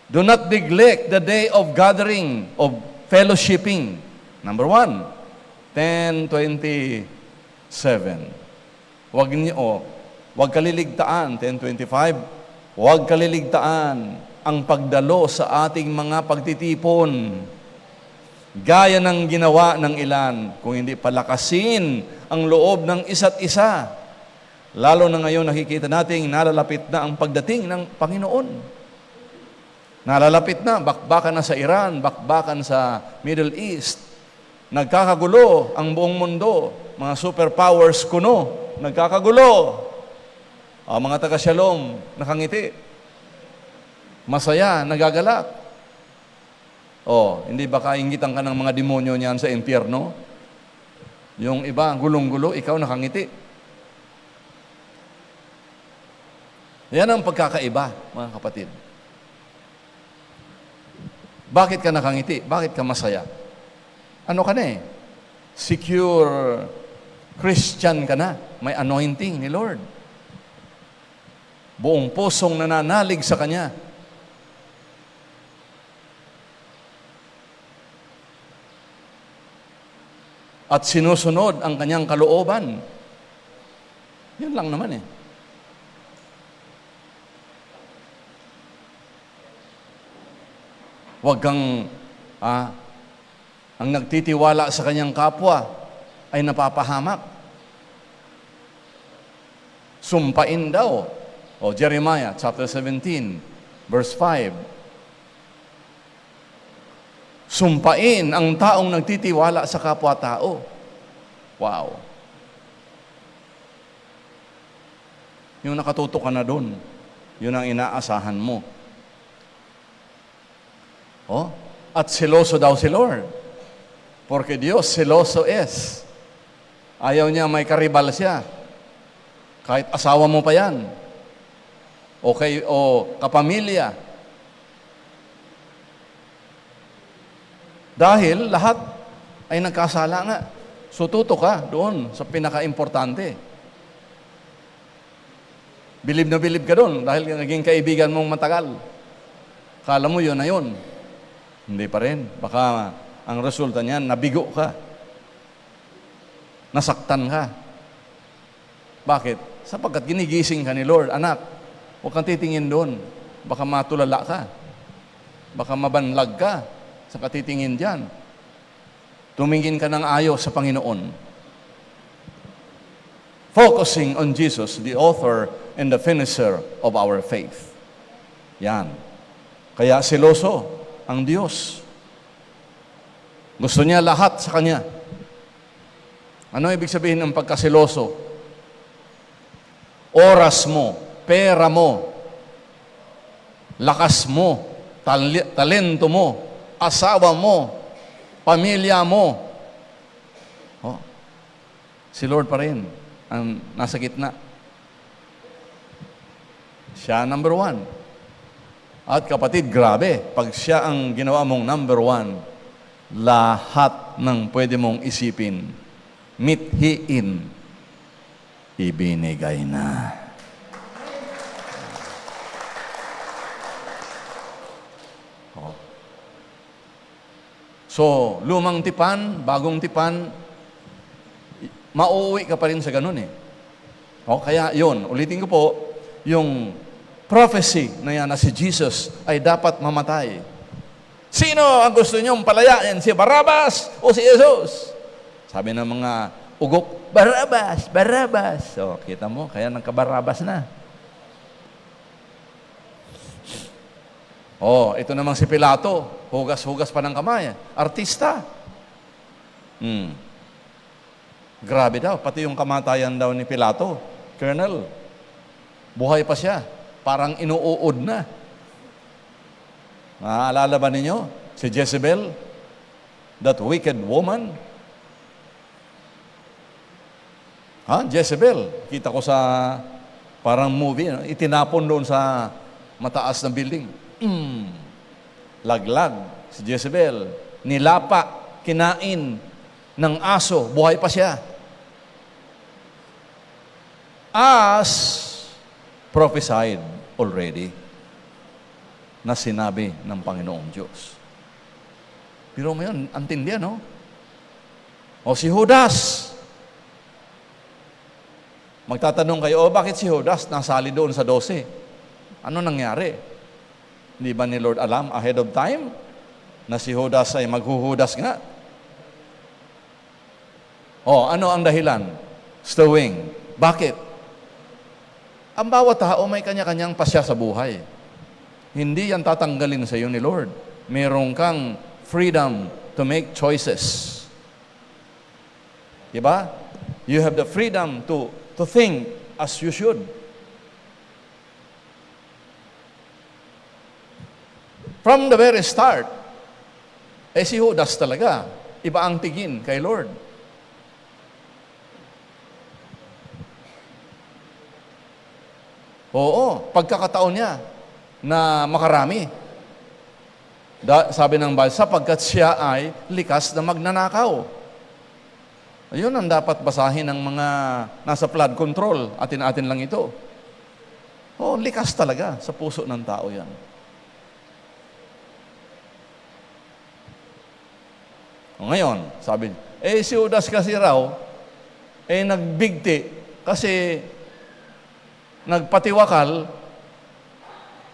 Do not neglect the day of gathering, of fellowshipping. Number 1, 10:27. Huwag kaliligtaan, 10:25. Huwag kaliligtaan ang pagdalo sa ating mga pagtitipon. Gaya ng ginawa ng ilan, kung hindi palakasin ang loob ng isa't isa. Lalo na ngayon nakikita natin nalalapit na ang pagdating ng Panginoon. Nalalapit na, bakbakan na sa Iran, bakbakan sa Middle East. Nagkakagulo ang buong mundo. Mga superpowers kuno, nagkakagulo. Ang mga taga-Shalom, nakangiti. Masaya, nagagalak. Hindi ba kaingitan ka ng mga demonyo niyan sa impyerno? Yung iba, gulong-gulo, ikaw nakangiti. Yan ang pagkakaiba, mga kapatid. Bakit ka nakangiti? Bakit ka masaya? Ano ka na eh? Secure Christian ka na. May anointing ni Lord. Buong pusong nananalig sa Kanya. At sinusunod ang Kanyang kalooban. Yun lang naman eh. Huwag kang, ang nagtitiwala sa kanyang kapwa ay napapahamak. Sumpain daw. Jeremiah chapter 17, verse 5. Sumpain ang taong nagtitiwala sa kapwa-tao. Wow. Yung nakatutok ka na doon, yun ang inaasahan mo. At seloso daw si Lord. Porque Dios seloso es. Ayaw niya may karibal siya. Kahit asawa mo pa yan. O kapamilya. Dahil lahat ay nagkasala nga. So tutok ka doon sa pinaka-importante. Bilib na bilib ka doon dahil naging kaibigan mong matagal. Kala mo yun na yun. Hindi pa rin. Baka ang resulta niyan, nabigo ka. Nasaktan ka. Bakit? Sapagkat ginigising ka ni Lord. Anak, huwag kang titingin doon. Baka matulala ka. Baka mabanlag ka sa katitingin dyan. Tumingin ka ng ayos sa Panginoon. Focusing on Jesus, the author and the finisher of our faith. Yan. Kaya seloso ang Diyos. Gusto niya lahat sa Kanya. Ano ibig sabihin ng pagkaseloso? Oras mo, pera mo, lakas mo, talento mo, asawa mo, pamilya mo. Si Lord pa rin ang nasa gitna. Siya number 1. At kapatid, grabe, pag siya ang ginawa mong number 1, lahat ng pwede mong isipin, mithiin, ibinigay na. So, lumang tipan, bagong tipan, mauuwi ka pa rin sa ganun eh. Kaya yun, ulitin ko po, yung prophecy na yan na si Jesus ay dapat mamatay. Sino ang gusto niyong palayain? Si Barabas o si Jesus? Sabi ng mga ugok, Barabas, Barabas. So, kita mo, kaya nagka-Barabas na. Ito namang si Pilato, hugas-hugas pa ng kamay. Artista. Grabe daw, pati yung kamatayan daw ni Pilato, Colonel, buhay pa siya. Parang inuuod na. Naaalala ba ninyo? Si Jezebel, that wicked woman. Jezebel. Kita ko sa parang movie, itinapon doon sa mataas na building. Laglag si Jezebel. Nilapa, kinain ng aso. Buhay pa siya. As prophesied already na sinabi ng Panginoong Diyos. Pero mo yun, antindi no? Si Judas. Magtatanong kayo, bakit si Judas nasali doon sa 12? Ano nangyari? Hindi ba ni Lord alam ahead of time na si Judas ay maghuhudas nga? Ano ang dahilan? Stowing. Bakit? Ang bawat tao may kanya-kanyang pasya sa buhay. Hindi yan tatanggalin sa iyo ni Lord. Meron kang freedom to make choices. Diba? You have the freedom to think as you should. From the very start, si Judas talaga, iba ang tingin kay Lord. Oo, pagkakataon niya na makarami. Sabi ng Bible, sapagkat siya ay likas na magnanakaw. Ayun ang dapat basahin ng mga nasa flood control. Atin-atin lang ito. Likas talaga sa puso ng tao yan. Ngayon, sabi, si Judas kasi raw, nagbigti kasi nagpatiwakal,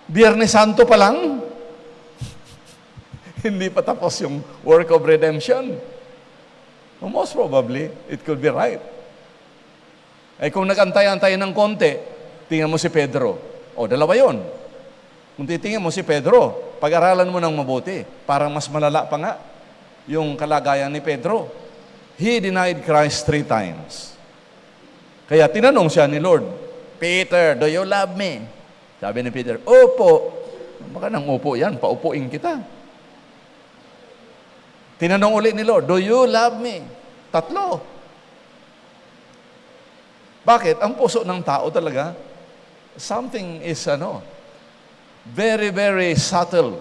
Biyernes Santo pa lang, hindi pa tapos yung work of redemption. Most probably, it could be right. Kung nag-antay-antay ng konti, tingnan mo si Pedro. Dalawa yon. Kung titingnan mo si Pedro, pag-aralan mo ng mabuti, parang mas malala pa nga yung kalagayan ni Pedro. He denied Christ 3 times. Kaya tinanong siya ni Lord, Peter, do you love me? Sabi ni Peter, opo. Baka nang upo yan, paupuin kita. Tinanong ulit ni Lord, do you love me? 3. Bakit? Ang puso ng tao talaga, something is very, very subtle.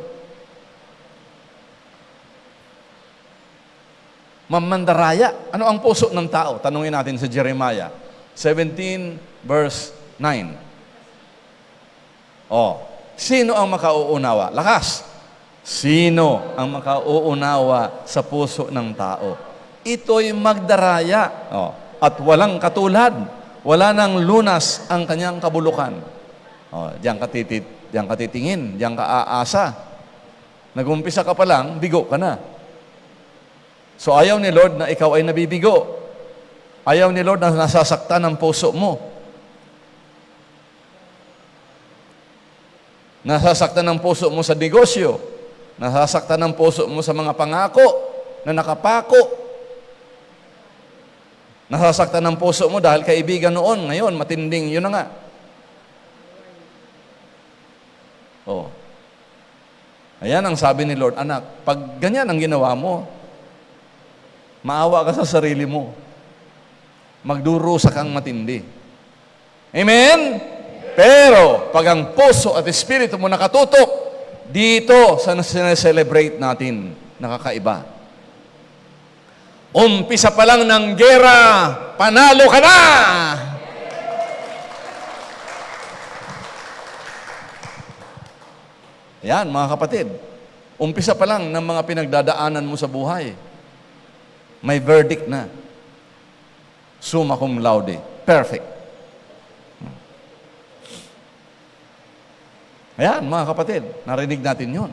Mamandaraya. Ano ang puso ng tao? Tanungin natin sa Jeremiah 17 verse 9. Sino ang makauunawa? Lakas. Sino ang makauunawa sa puso ng tao? Ito'y magdaraya. At walang katulad. Wala nang lunas ang kanyang kabulukan. Diyan ka titingin, diyan ka aasa. Nag-umpisa ka pa lang, bigo ka na. So ayaw ni Lord na ikaw ay nabibigo. Ayaw ni Lord na nasasaktan ang puso mo. Nasasaktan ang puso mo sa negosyo. Nasasaktan ang puso mo sa mga pangako na nakapako. Nasasaktan ang puso mo dahil kaibigan noon. Ngayon, matinding, yun na nga. Ayan ang sabi ni Lord, anak, pag ganyan ang ginawa mo, maawa ka sa sarili mo. Magdurusa kang matindi. Amen? Pero, pag ang puso at espiritu mo nakatutok, dito sa celebrate natin, nakakaiba. Umpisa pa lang ng gera, panalo ka na! Yan, mga kapatid. Umpisa pa lang ng mga pinagdadaanan mo sa buhay. May verdict na. Summa cum laude. Perfect. Ayan, mga kapatid, narinig natin yun.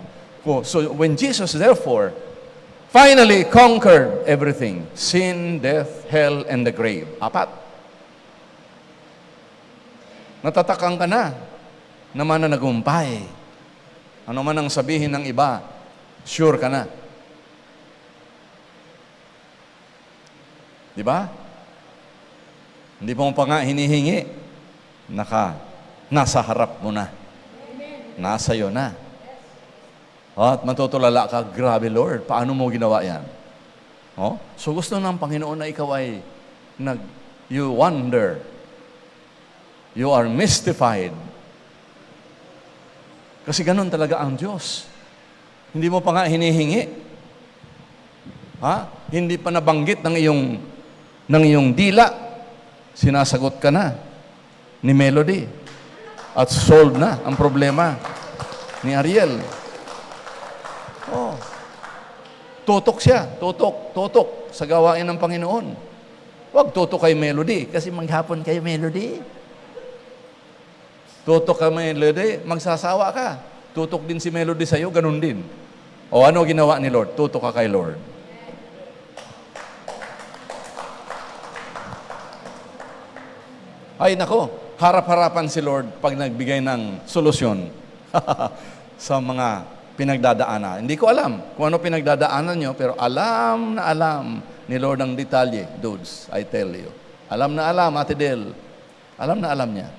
So, when Jesus, therefore, finally conquered everything, sin, death, hell, and the grave. 4. Natatakang ka na naman na nagumpay. Ano man ang sabihin ng iba, sure ka na. Di ba? Hindi mo pa nga hinihingi. Nasa harap mo na. Nasa iyo na. At matutulala ka, grabe Lord, paano mo ginawa yan? So gusto ng Panginoon na ikaw ay you wonder. You are mystified. Kasi ganun talaga ang Diyos. Hindi mo pa nga hinihingi. Hindi pa nabanggit ng iyong dila. Sinasagot ka na ni Melody. At solve na ang problema ni Ariel. Tutok siya. Tutok sa gawain ng Panginoon. Huwag tutok kay Melody, kasi maghapon kayo Melody. Tutok ka Melody, magsasawa ka. Tutok din si Melody sa'yo, ganun din. O ano ginawa ni Lord? Tutok ka kay Lord. Ay nako, harap-harapan si Lord pag nagbigay ng solusyon sa mga pinagdadaanan. Hindi ko alam kung ano pinagdadaanan nyo, pero alam na alam ni Lord ang detalye, dudes, I tell you. Alam na alam, Ate Del. Alam na alam niya.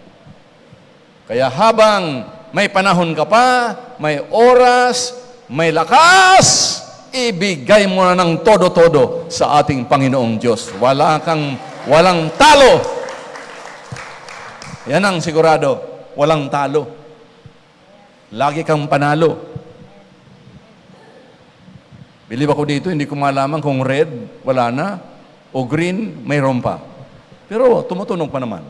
Kaya habang may panahon ka pa, may oras, may lakas, ibigay mo na ng todo-todo sa ating Panginoong Diyos. Walang talo. Yan ang sigurado, walang talo. Lagi kang panalo. Bilib ako dito, hindi ko malaman kung red, wala na, o green, mayroon pa. Pero tumutunog pa naman.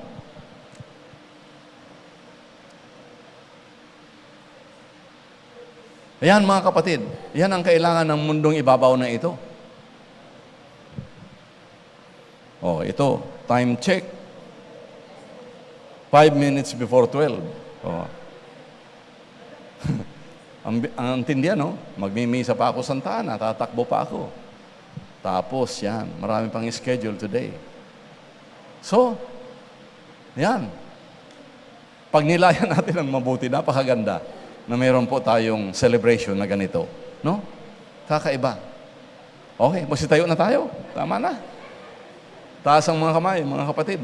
Ayan mga kapatid, yan ang kailangan ng mundong ibabaw na ito. Oh, ito, time check. 5 minutes before 12. Oh. ang tindihan, no? Magmimisa pa ako Santa Ana, tatakbo pa ako. Tapos, yan, marami pang schedule today. So, yan. Pag nilayan natin ang mabuti, napakaganda na mayroon po tayong celebration na ganito. No? Kakaiba. Okay, magsitayo na tayo. Tama na. Taas ang mga kamay, mga kapatid.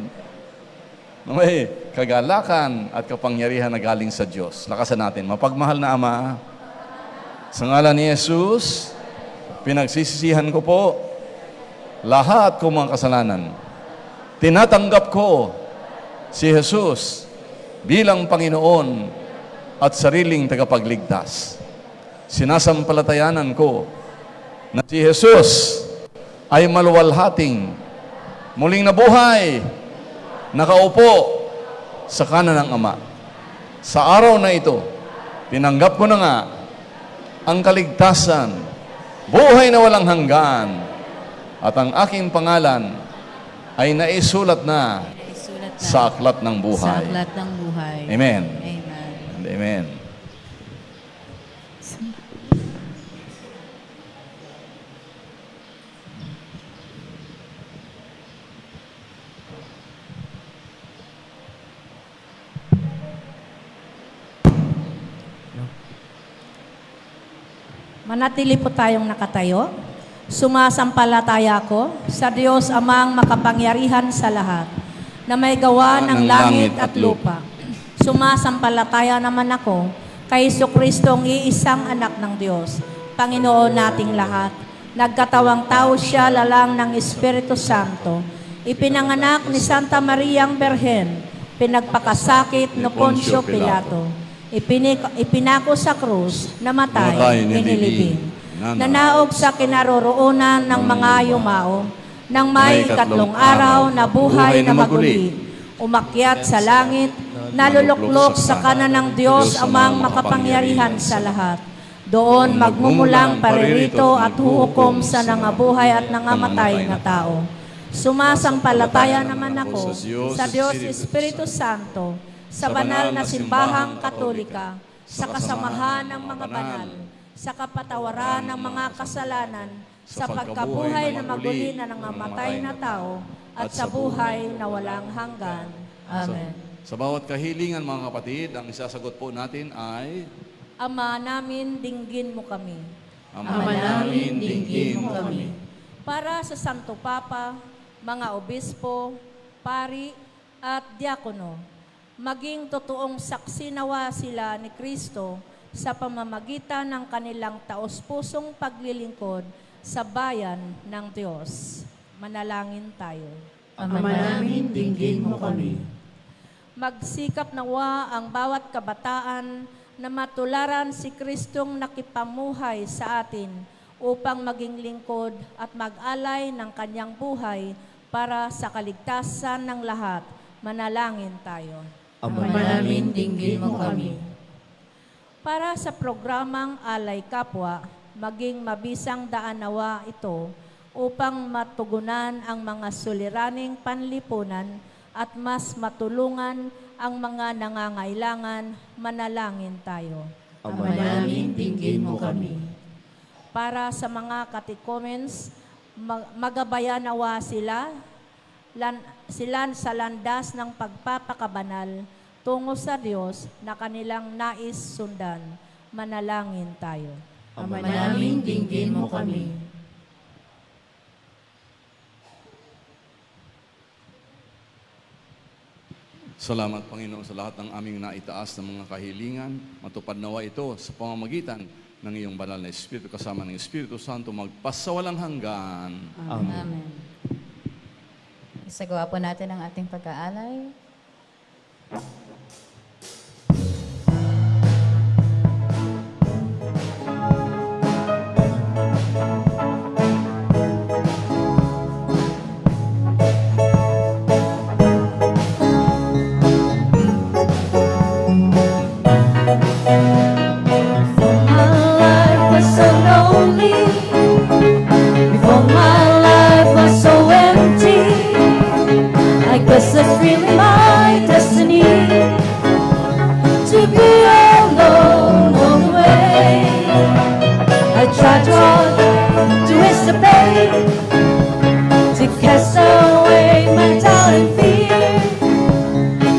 Na may kagalakan at kapangyarihan na galing sa Diyos. Lakasan natin. Mapagmahal na Ama, sa ngalan ni Jesus, pinagsisisihan ko po lahat kong mga kasalanan. Tinatanggap ko si Jesus bilang Panginoon at sariling tagapagligtas. Sinasampalatayanan ko na si Jesus ay maluwalhating, muling nabuhay, nakaupo sa kanan ng Ama. Sa araw na ito, tinanggap ko na nga ang kaligtasan, buhay na walang hanggan, at ang aking pangalan ay naisulat na sa aklat ng buhay. Sa aklat ng buhay. Amen. Amen. Amen. Manatili po tayong nakatayo. Sumasampalataya ko sa Diyos Amang makapangyarihan sa lahat, na may gawa ng langit at lupa. Sumasampalataya naman ako kay Jesucristong iisang anak ng Diyos, Panginoon nating lahat. Nagkatawang tao siya lalang ng Espiritu Santo. Ipinanganak ni Santa Mariang Berhen, pinagpakasakit ni Poncio Pilato. Ipinako sa krus, namatay, inilibing. Nanaog sa kinaroroonan ng mga yumao, nang may 3 araw na buhay na maguli. Umakyat sa langit, naluluklok sa kanan ng Diyos Amang makapangyarihan sa lahat. Doon magmumulang paririto at huhukom sa nangabuhay at nangamatay na tao. Sumasampalataya naman ako sa Diyos Espiritu Santo, sa banal na simbahang katolika, sa kasamahan ng mga banal, sa kapatawaran ng mga kasalanan, sa pagkabuhay na maguli na nangamatay na tao, at sa buhay na walang hanggan. Amen. Sa bawat kahilingan, mga kapatid, ang isasagot po natin ay, Ama namin, dinggin mo kami. Ama namin, dinggin mo kami. Para sa Santo Papa, mga obispo, pari, at diakono, maging totoong saksi nawa sila ni Kristo sa pamamagitan ng kanilang taos-pusong paglilingkod sa bayan ng Diyos. Manalangin tayo. Ama namin, dinggin mo kami. Magsikap nawa ang bawat kabataan na matularan si Kristong nakipamuhay sa atin upang maging lingkod at mag-alay ng kanyang buhay para sa kaligtasan ng lahat. Manalangin tayo. Ama namin, dinggin mo kami. Para sa programang Alay Kapwa, maging mabisang daan nawa ito upang matugunan ang mga suliraning panlipunan at mas matulungan ang mga nangangailangan. Manalangin tayo. Ama namin, dinggin mo kami. Para sa mga katekumens, magabayan nawa sila sa landas ng pagpapakabanal tungo sa Diyos na kanilang nais sundan. Manalangin tayo. Ama namin, dinggin mo kami. Salamat, Panginoon, sa lahat ng aming naitaas ng mga kahilingan. Matupad nawa ito sa pamamagitan ng iyong banal na Espiritu kasama ng Espiritu Santo magpasawalang hanggan. Amen. Isagawa po natin ang ating pag-aalay. That's really my destiny, to be alone on the way. I tried hard to erase the pain, to cast away my doubt and fear,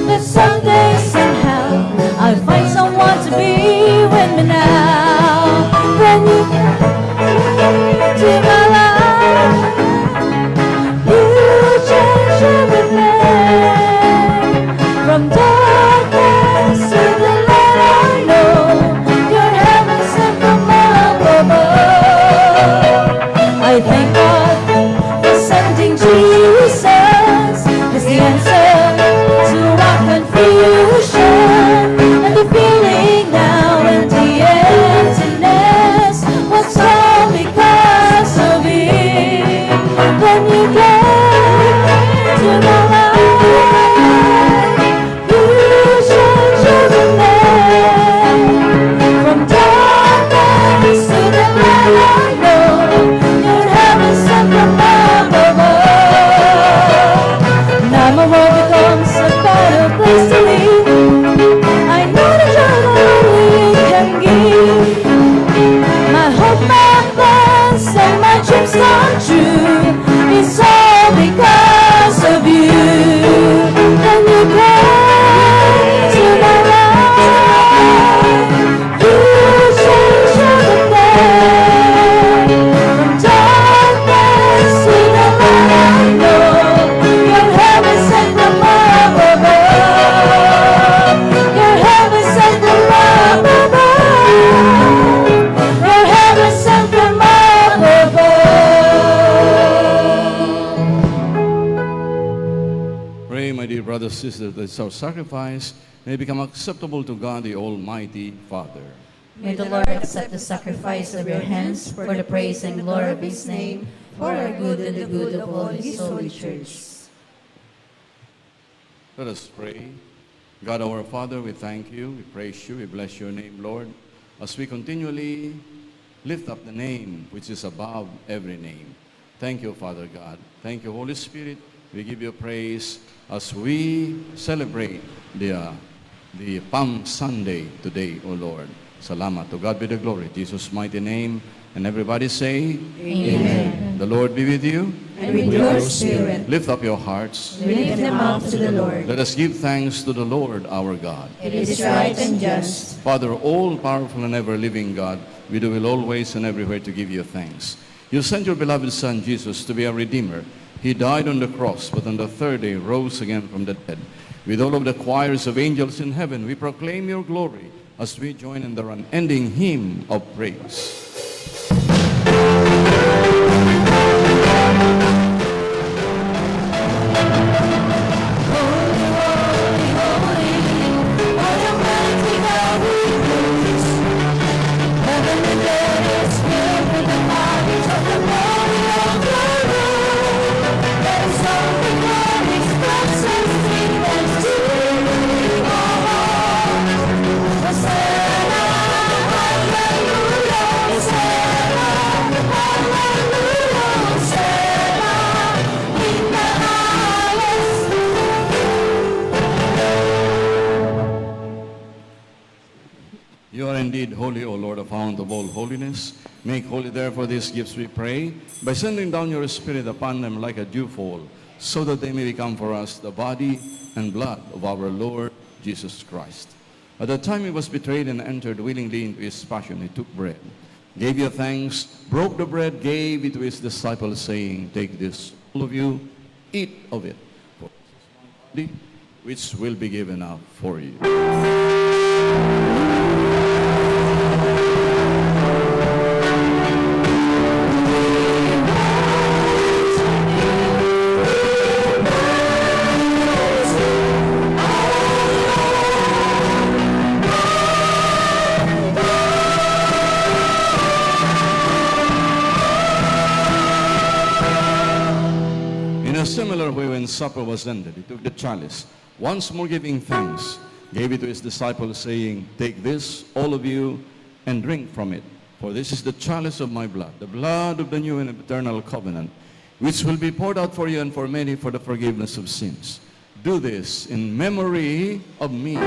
that someday somehow I'll find someone to be with me now. When you came to my life, you changed everything. From darkness to the light, I know your heaven sent from above. I thank God for sending Jesus as the answer to our confusion and the feeling now and the emptiness was all because of Him. When you came to my life, come true. It's all because of you. And you came to my life. You changed everything. From darkness to the light, I know your heaven sent from above. Your heaven sent from above. Your heaven sent from above. Pray, my dear brothers and sisters, that our sacrifice may become acceptable to God, the Almighty Father. May the Lord accept the sacrifice of your hands for the praise and glory of His name, for our good and the good of all His holy church. Let us pray. God, our Father, we thank you, we praise you, we bless your name, Lord, as we continually lift up the name which is above every name. Thank you, Father God. Thank you, Holy Spirit. We give you praise as we celebrate the Palm Sunday today, O Lord. Salamat. To God be the glory. Jesus' mighty name. And everybody say, Amen. The Lord be with you. And with your spirit, Lift up your hearts. we lift them up to the Lord. Let us give thanks to the Lord our God. It is right and just. Father, all-powerful and ever-living God, we do will always and everywhere to give you thanks. You sent your beloved Son, Jesus, to be our Redeemer. He died on the cross, but on the third day rose again from the dead. With all of the choirs of angels in heaven, we proclaim your glory as we join in the unending hymn of praise. Hallelujah. indeed holy, O Lord, a fount of all holiness. Make holy, therefore, these gifts, we pray, by sending down your Spirit upon them like a dewfall, so that they may become for us the body and blood of our Lord Jesus Christ. At the time he was betrayed and entered willingly into his passion, he took bread, gave you thanks, broke the bread, gave it to his disciples, saying, Take this, all of you, eat of it, for this is my body, which will be given up for you. In a similar way, when supper was ended, he took the chalice, once more giving thanks, gave it to his disciples, saying, Take this, all of you, and drink from it. For this is the chalice of my blood, the blood of the new and eternal covenant, which will be poured out for you and for many for the forgiveness of sins. Do this in memory of me.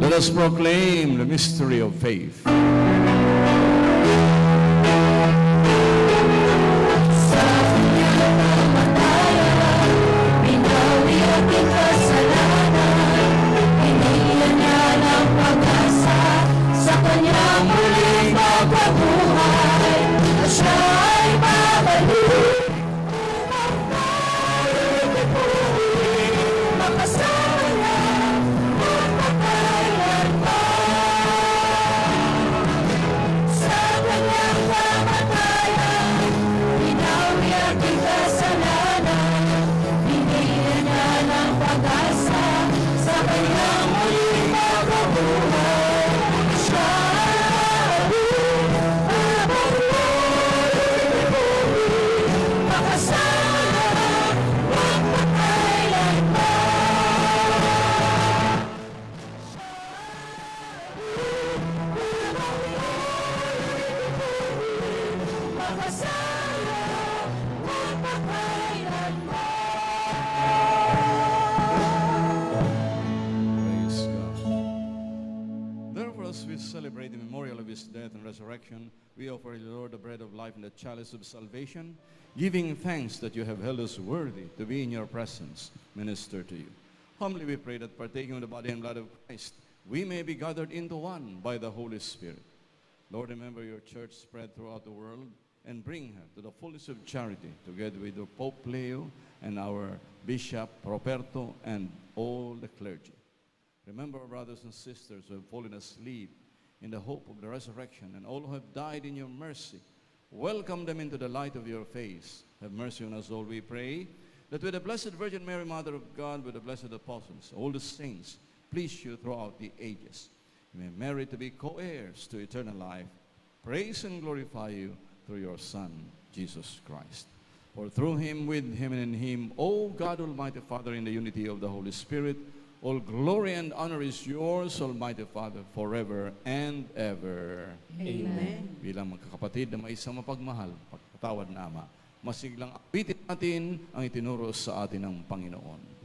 Let us proclaim the mystery of faith. Praise God. Therefore, as we celebrate the memorial of his death and resurrection, we offer you, Lord, the bread of life and the chalice of salvation, giving thanks that you have held us worthy to be in your presence, minister to you. Humbly we pray that partaking of the body and blood of Christ, we may be gathered into one by the Holy Spirit. Lord, remember your church spread throughout the world and bring her to the fullness of charity, together with the Pope Leo and our Bishop Roberto and all the clergy. Remember our brothers and sisters who have fallen asleep in the hope of the resurrection, and all who have died in your mercy. Welcome them into the light of your face. Have mercy on us all, we pray, that with the Blessed Virgin Mary, Mother of God, with the blessed apostles, all the saints, please you throughout the ages. You may merit to be co-heirs to eternal life. Praise and glorify you through your Son, Jesus Christ. For through him, with him, and in him, O God, Almighty Father, in the unity of the Holy Spirit, all glory and honor is yours, Almighty Father, forever and ever. Amen. Bilang magkakapatid na may isang mapagmahal, pagpatawad na Ama, masiglang awitin natin ang itinuro sa atin ng Panginoon.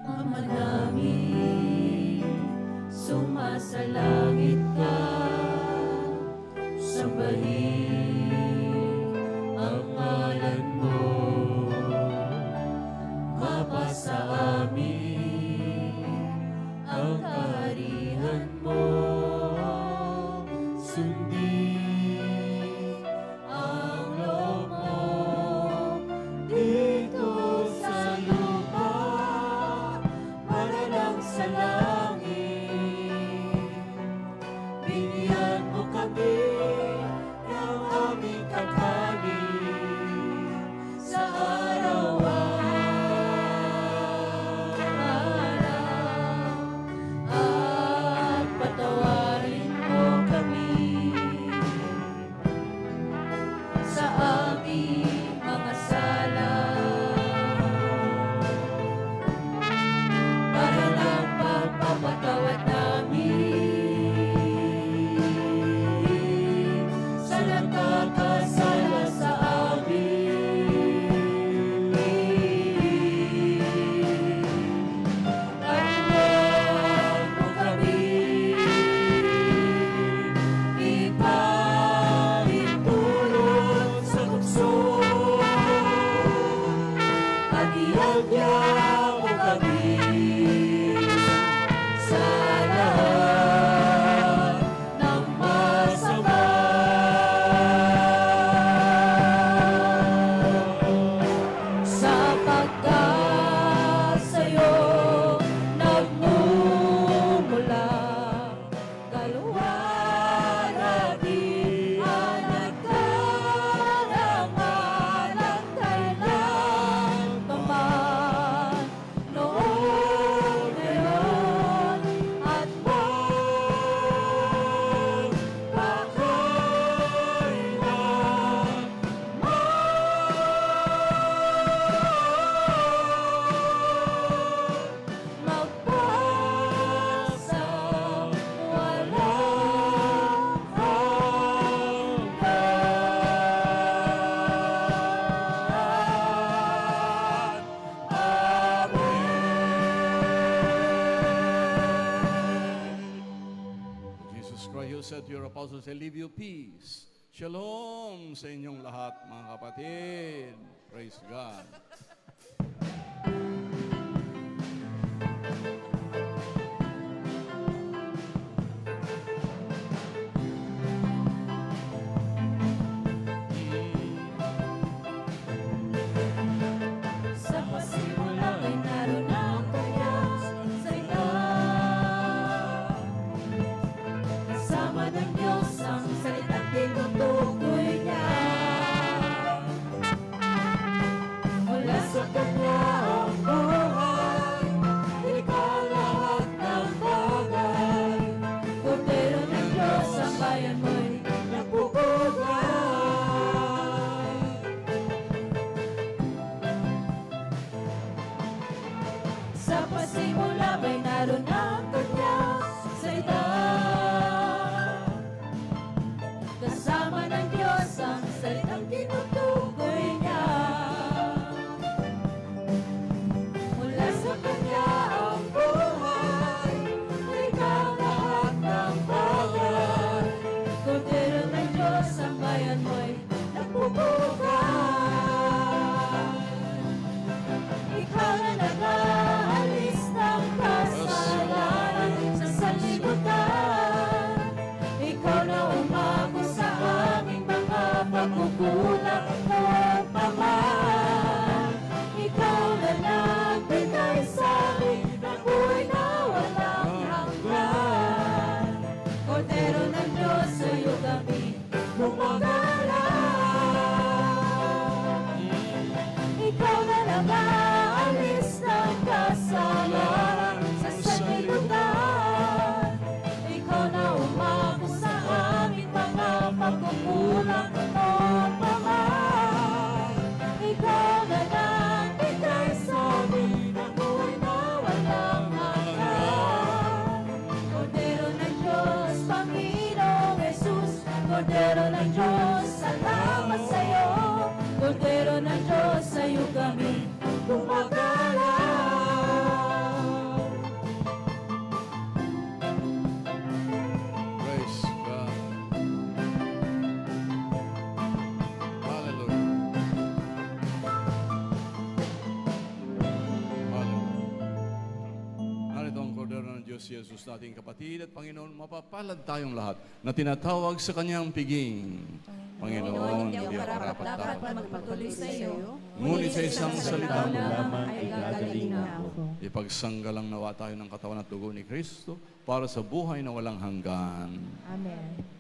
Ama namin, sumasalangit ka, sambahin ang ngalan mo, mapasa amin ang kaharian mo, sundin ang loob mo dito sa lupa para lang sa langit. Ihagya mo kami sa lahat ng masama. Sapagkat sa'yo nagmumula kaluwan at di nagkaraman at kailan paman, noon, ngayon, at Jesus Christ, you said to your apostles, I leave you peace. Shalom sa inyong lahat, mga kapatid. Praise God. sa pasimula ay naroon ang Kanya sa ina. Kasama ng Diyos ang salita't tinutukoy niya. Mula sa Kanya ang buhay, nilikha lahat ng bagay. Kordero ng Diyos ang bayan mo'y nagpupugay. Sa pasimula may naroon ang Kanya sa edad. Kasama ng Diyos ang salitang tinutukoy niya. Mula sa Kanya ang buhay, nilikha lahat ng bagay. Kordero ng Diyos ang bayan mo'y nagpupugay. Ikaw na nag-aalis ng kasalanan sa sanlibutan. Ikaw na umago sa aming mga pagkukulang noon pa man. Ikaw na nagbigay sa amin ng buhay na walang hanggan. Kordero ng Diyos, sa'yo kami gumagalang. Ikaw na nag-aalis ng kasalanan sa sanlibutan. Ikaw na umago sa aming mga pagkukulang noon pa man. Ikaw na nagbigay sa amin ng buhay na walang hanggan. Kordero ng Diyos, Panginoong Jesus, Kordero ng Diyos, salamat sa'yo. Kordero ng Diyos, sa'yo kami gumagalang. Praise God. Hallelujah. Hallelujah. Narito ang kordero ng Diyos, si Jesus, nating kapatid at Panginoon, mapapalad tayong lahat na tinatawag sa Kanyang piging. Panginoon, hindi ako karapat dapat magpatuloy sa iyo. Ngunit sa isang salita mo lamang ay gagaling na ako. ipagsanggalang nawa tayo ng katawan at dugo ni Kristo para sa buhay na walang hanggan. Amen.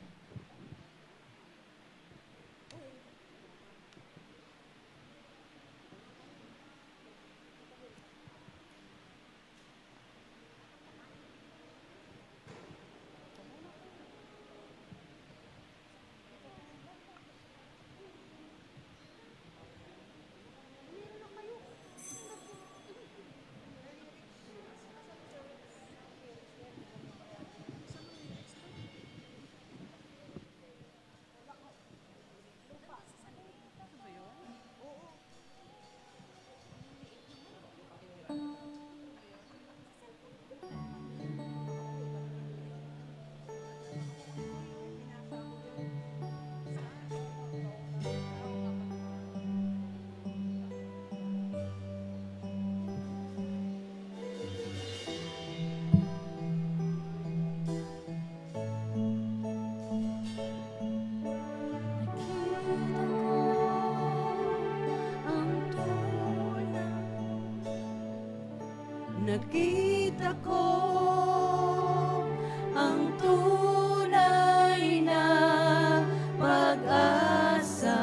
nakita ko ang tunay na pag-asa.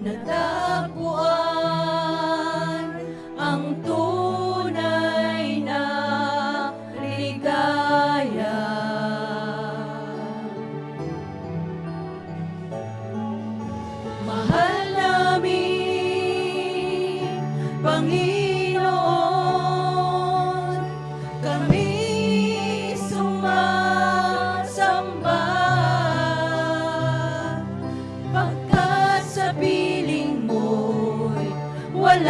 Natagpuan ang tunay na ligaya. Mahal namin, Panginoon, kami sumasamba, pagkat sa piling mo'y walang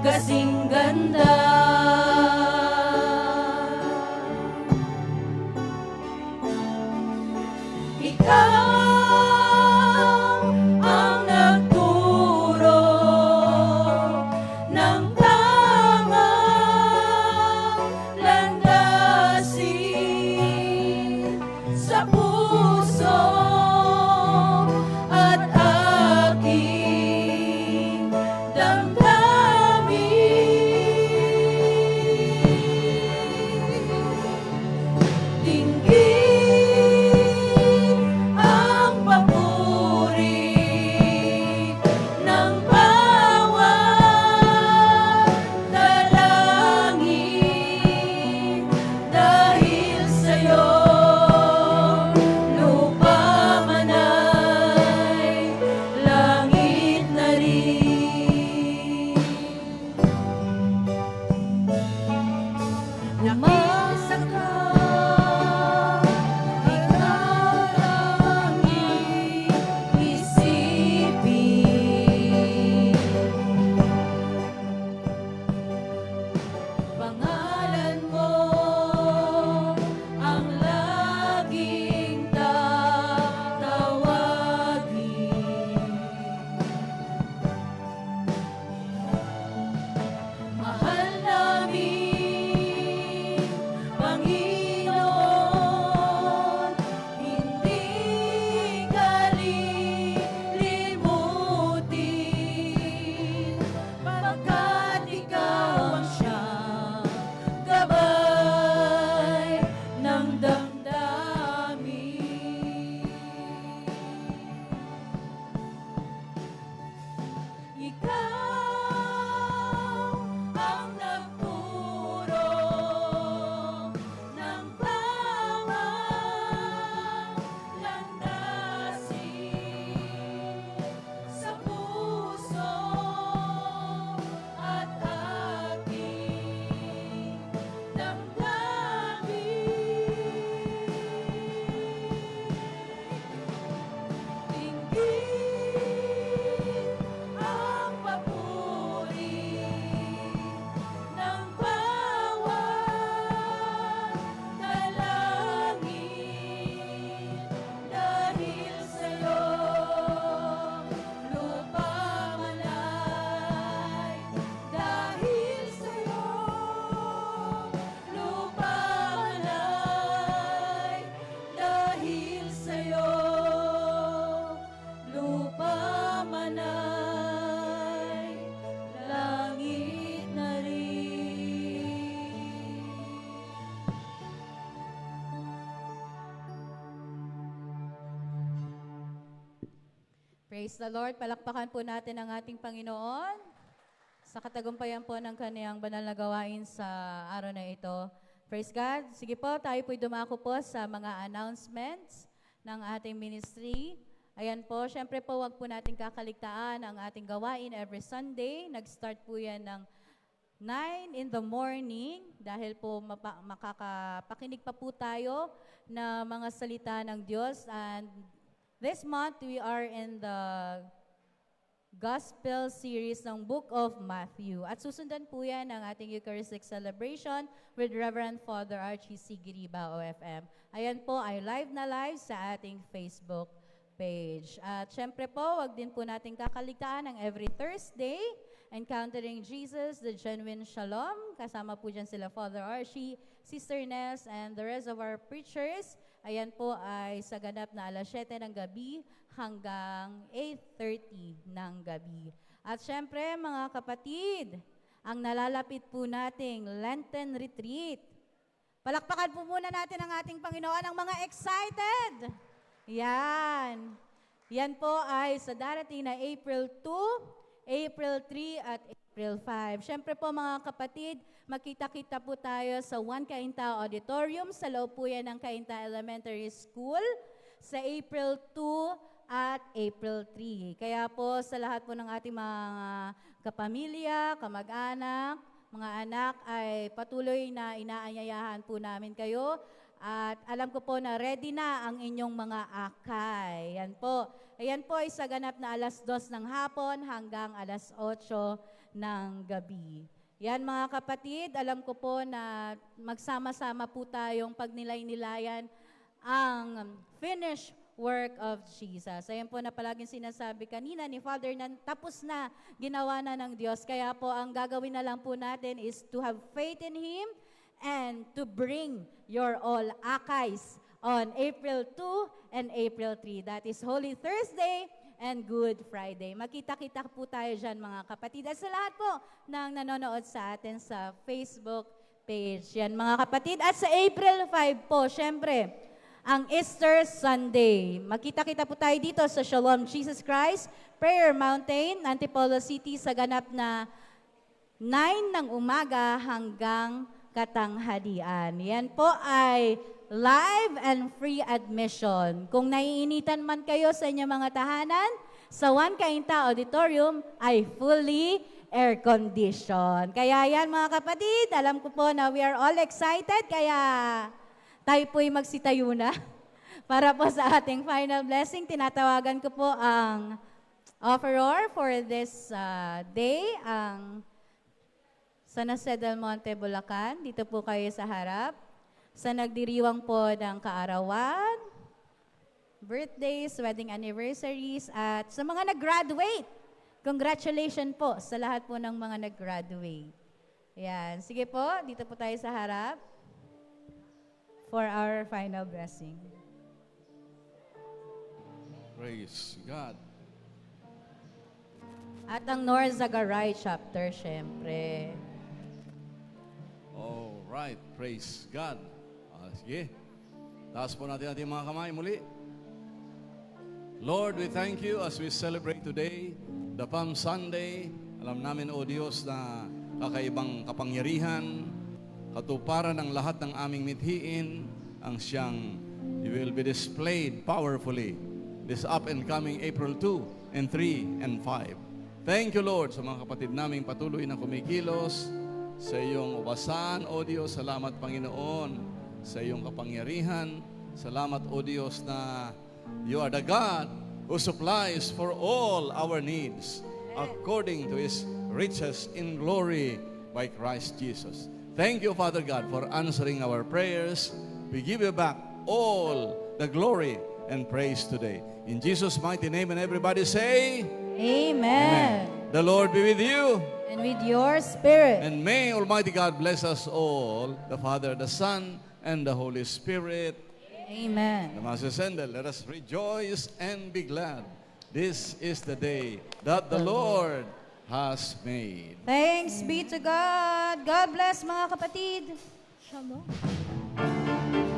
kasing ganda. Ikaw ang nagturo ng tamang landasin sa puso at aking damdamin. Dinggin ang papuri ng bawat dalangin, dahil sa'yo lupa man ay langit na rin. Umasa ka, ikaw ang iisipin. Pangalan mo ang laging tatawagin. Mahal namin, Panginoon, hindi ka lilimutin, pagkat ikaw ang siyang gabay ng damdamin. Ikaw ang nagturo ng tamang landasin sa puso at aking damdamin. Dinggin ang papuri ng bawat dalangin, dahil sa'yo lupa man ay, dahil sa'yo lupa man ay, dahil sa'yo lupa man ay langit na rin. Praise the Lord. Palakpakan po natin ang ating Panginoon sa katagumpayan po ng kaniyang banal na gawain sa araw na ito. Praise God. Sige po, tayo po'y dumako po sa mga announcements ng ating ministry. Ayan po, syempre po, wag po natin kakaligtaan ang ating gawain every Sunday. Nag-start po yan ng 9 in the morning dahil po makakapakinig pa po tayo na mga salita ng Diyos. And this month, we are in the Gospel series ng Book of Matthew. At susundan po yan ang ating Eucharistic celebration with Reverend Father Archie Sigiriba, OFM. Ayan po ay live na live sa ating Facebook page. At syempre po, wag din po natin kakaligtaan ang every Thursday, Encountering Jesus, the Genuine Shalom. Kasama po dyan sila Father Archie Sister Nels and the rest of our preachers. Ayan po ay sa ganap na alas 7 ng gabi hanggang 8:30 ng gabi. At syempre mga kapatid, ang nalalapit po nating Lenten Retreat. Palakpakan po muna natin ang ating Panginoon, ang mga excited. Yan. Yan po ay sa darating na April 2, April 3 at April 5. Siyempre po mga kapatid, makita-kita po tayo sa One Cainta Auditorium sa loob po yan ng Cainta Elementary School sa April 2 at April 3. Kaya po sa lahat po ng ating mga kapamilya, kamag-anak, mga anak ay patuloy na inaanyayahan po namin kayo. At alam ko po na ready na ang inyong mga akay. Yan po. Ayan po ay sa ganap na alas 2 ng hapon hanggang alas 8 ng gabi. Yan mga kapatid, alam ko po na magsama-sama po tayong pagnilay-nilayan ang finished work of Jesus. Ayan po na palaging sinasabi kanina ni Father na tapos na, ginawa na ng Diyos. Kaya po ang gagawin na lang po natin is to have faith in Him and to bring your all akays on April 2 and April 3. That is Holy Thursday and Good Friday. Magkita-kita po tayo dyan mga kapatid. At sa lahat po ng nanonood sa atin sa Facebook page. Yan mga kapatid. At sa April 5 po, syempre, ang Easter Sunday. Magkita-kita po tayo dito sa Shalom Jesus Christ, Prayer Mountain, Antipolo City sa ganap na 9 ng umaga hanggang katanghalian. Yan po ay live and free admission. Kung naiinitan man kayo sa inyong mga tahanan, sa One Cainta Auditorium ay fully air-conditioned. Kaya yan mga kapatid, alam ko po na we are all excited, kaya tayo po'y magsitayo na para po sa ating final blessing. Tinatawagan ko po ang offeror for this day, ang San Jose del Monte, Bulacan. Dito po kayo sa harap. Sa nagdiriwang po ng kaarawan, birthdays, wedding anniversaries, at sa mga nag-graduate. Congratulations po sa lahat po ng mga nag-graduate. Yan. Sige po, dito po tayo sa harap for our final blessing. Praise God. At ang North Zagaray chapter, syempre. All right, praise God. Sige, taas po natin ating mga kamay muli. Lord, we thank you as we celebrate today, the Palm Sunday. Alam namin, O Diyos, na kakaibang kapangyarihan, katuparan ng lahat ng aming mithiin, ang siyang will be displayed powerfully this up and coming April 2 and 3 and 5. Thank you, Lord, sa mga kapatid naming patuloy na kumikilos sa iyong ubasan, O Diyos. Salamat, Panginoon, sa iyong kapangyarihan. Salamat, O Diyos, na you are the God who supplies for all our needs according to His riches in glory by Christ Jesus. Thank you, Father God, for answering our prayers. We give you back all the glory and praise today. In Jesus' mighty name, and everybody say, Amen. The Lord be with you. And with your spirit. And may Almighty God bless us all, the Father, the Son, and the Holy Spirit. Amen. The Mass is ended. Let us rejoice and be glad. This is the day that the Lord has made. Thanks be to God. God bless mga kapatid. Shalom. Shalom.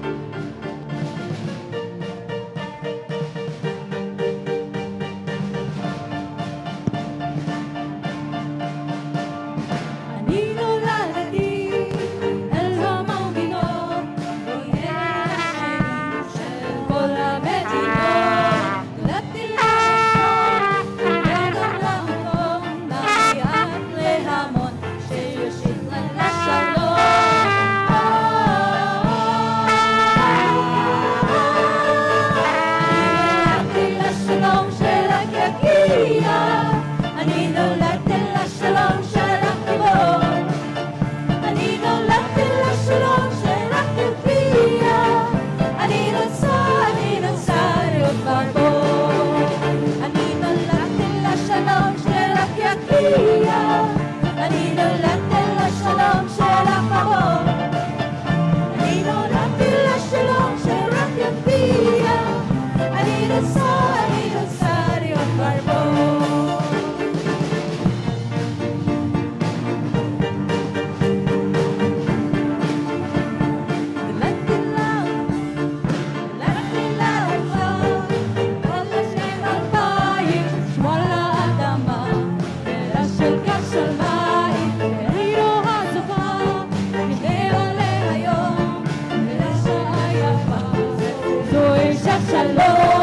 Shalom.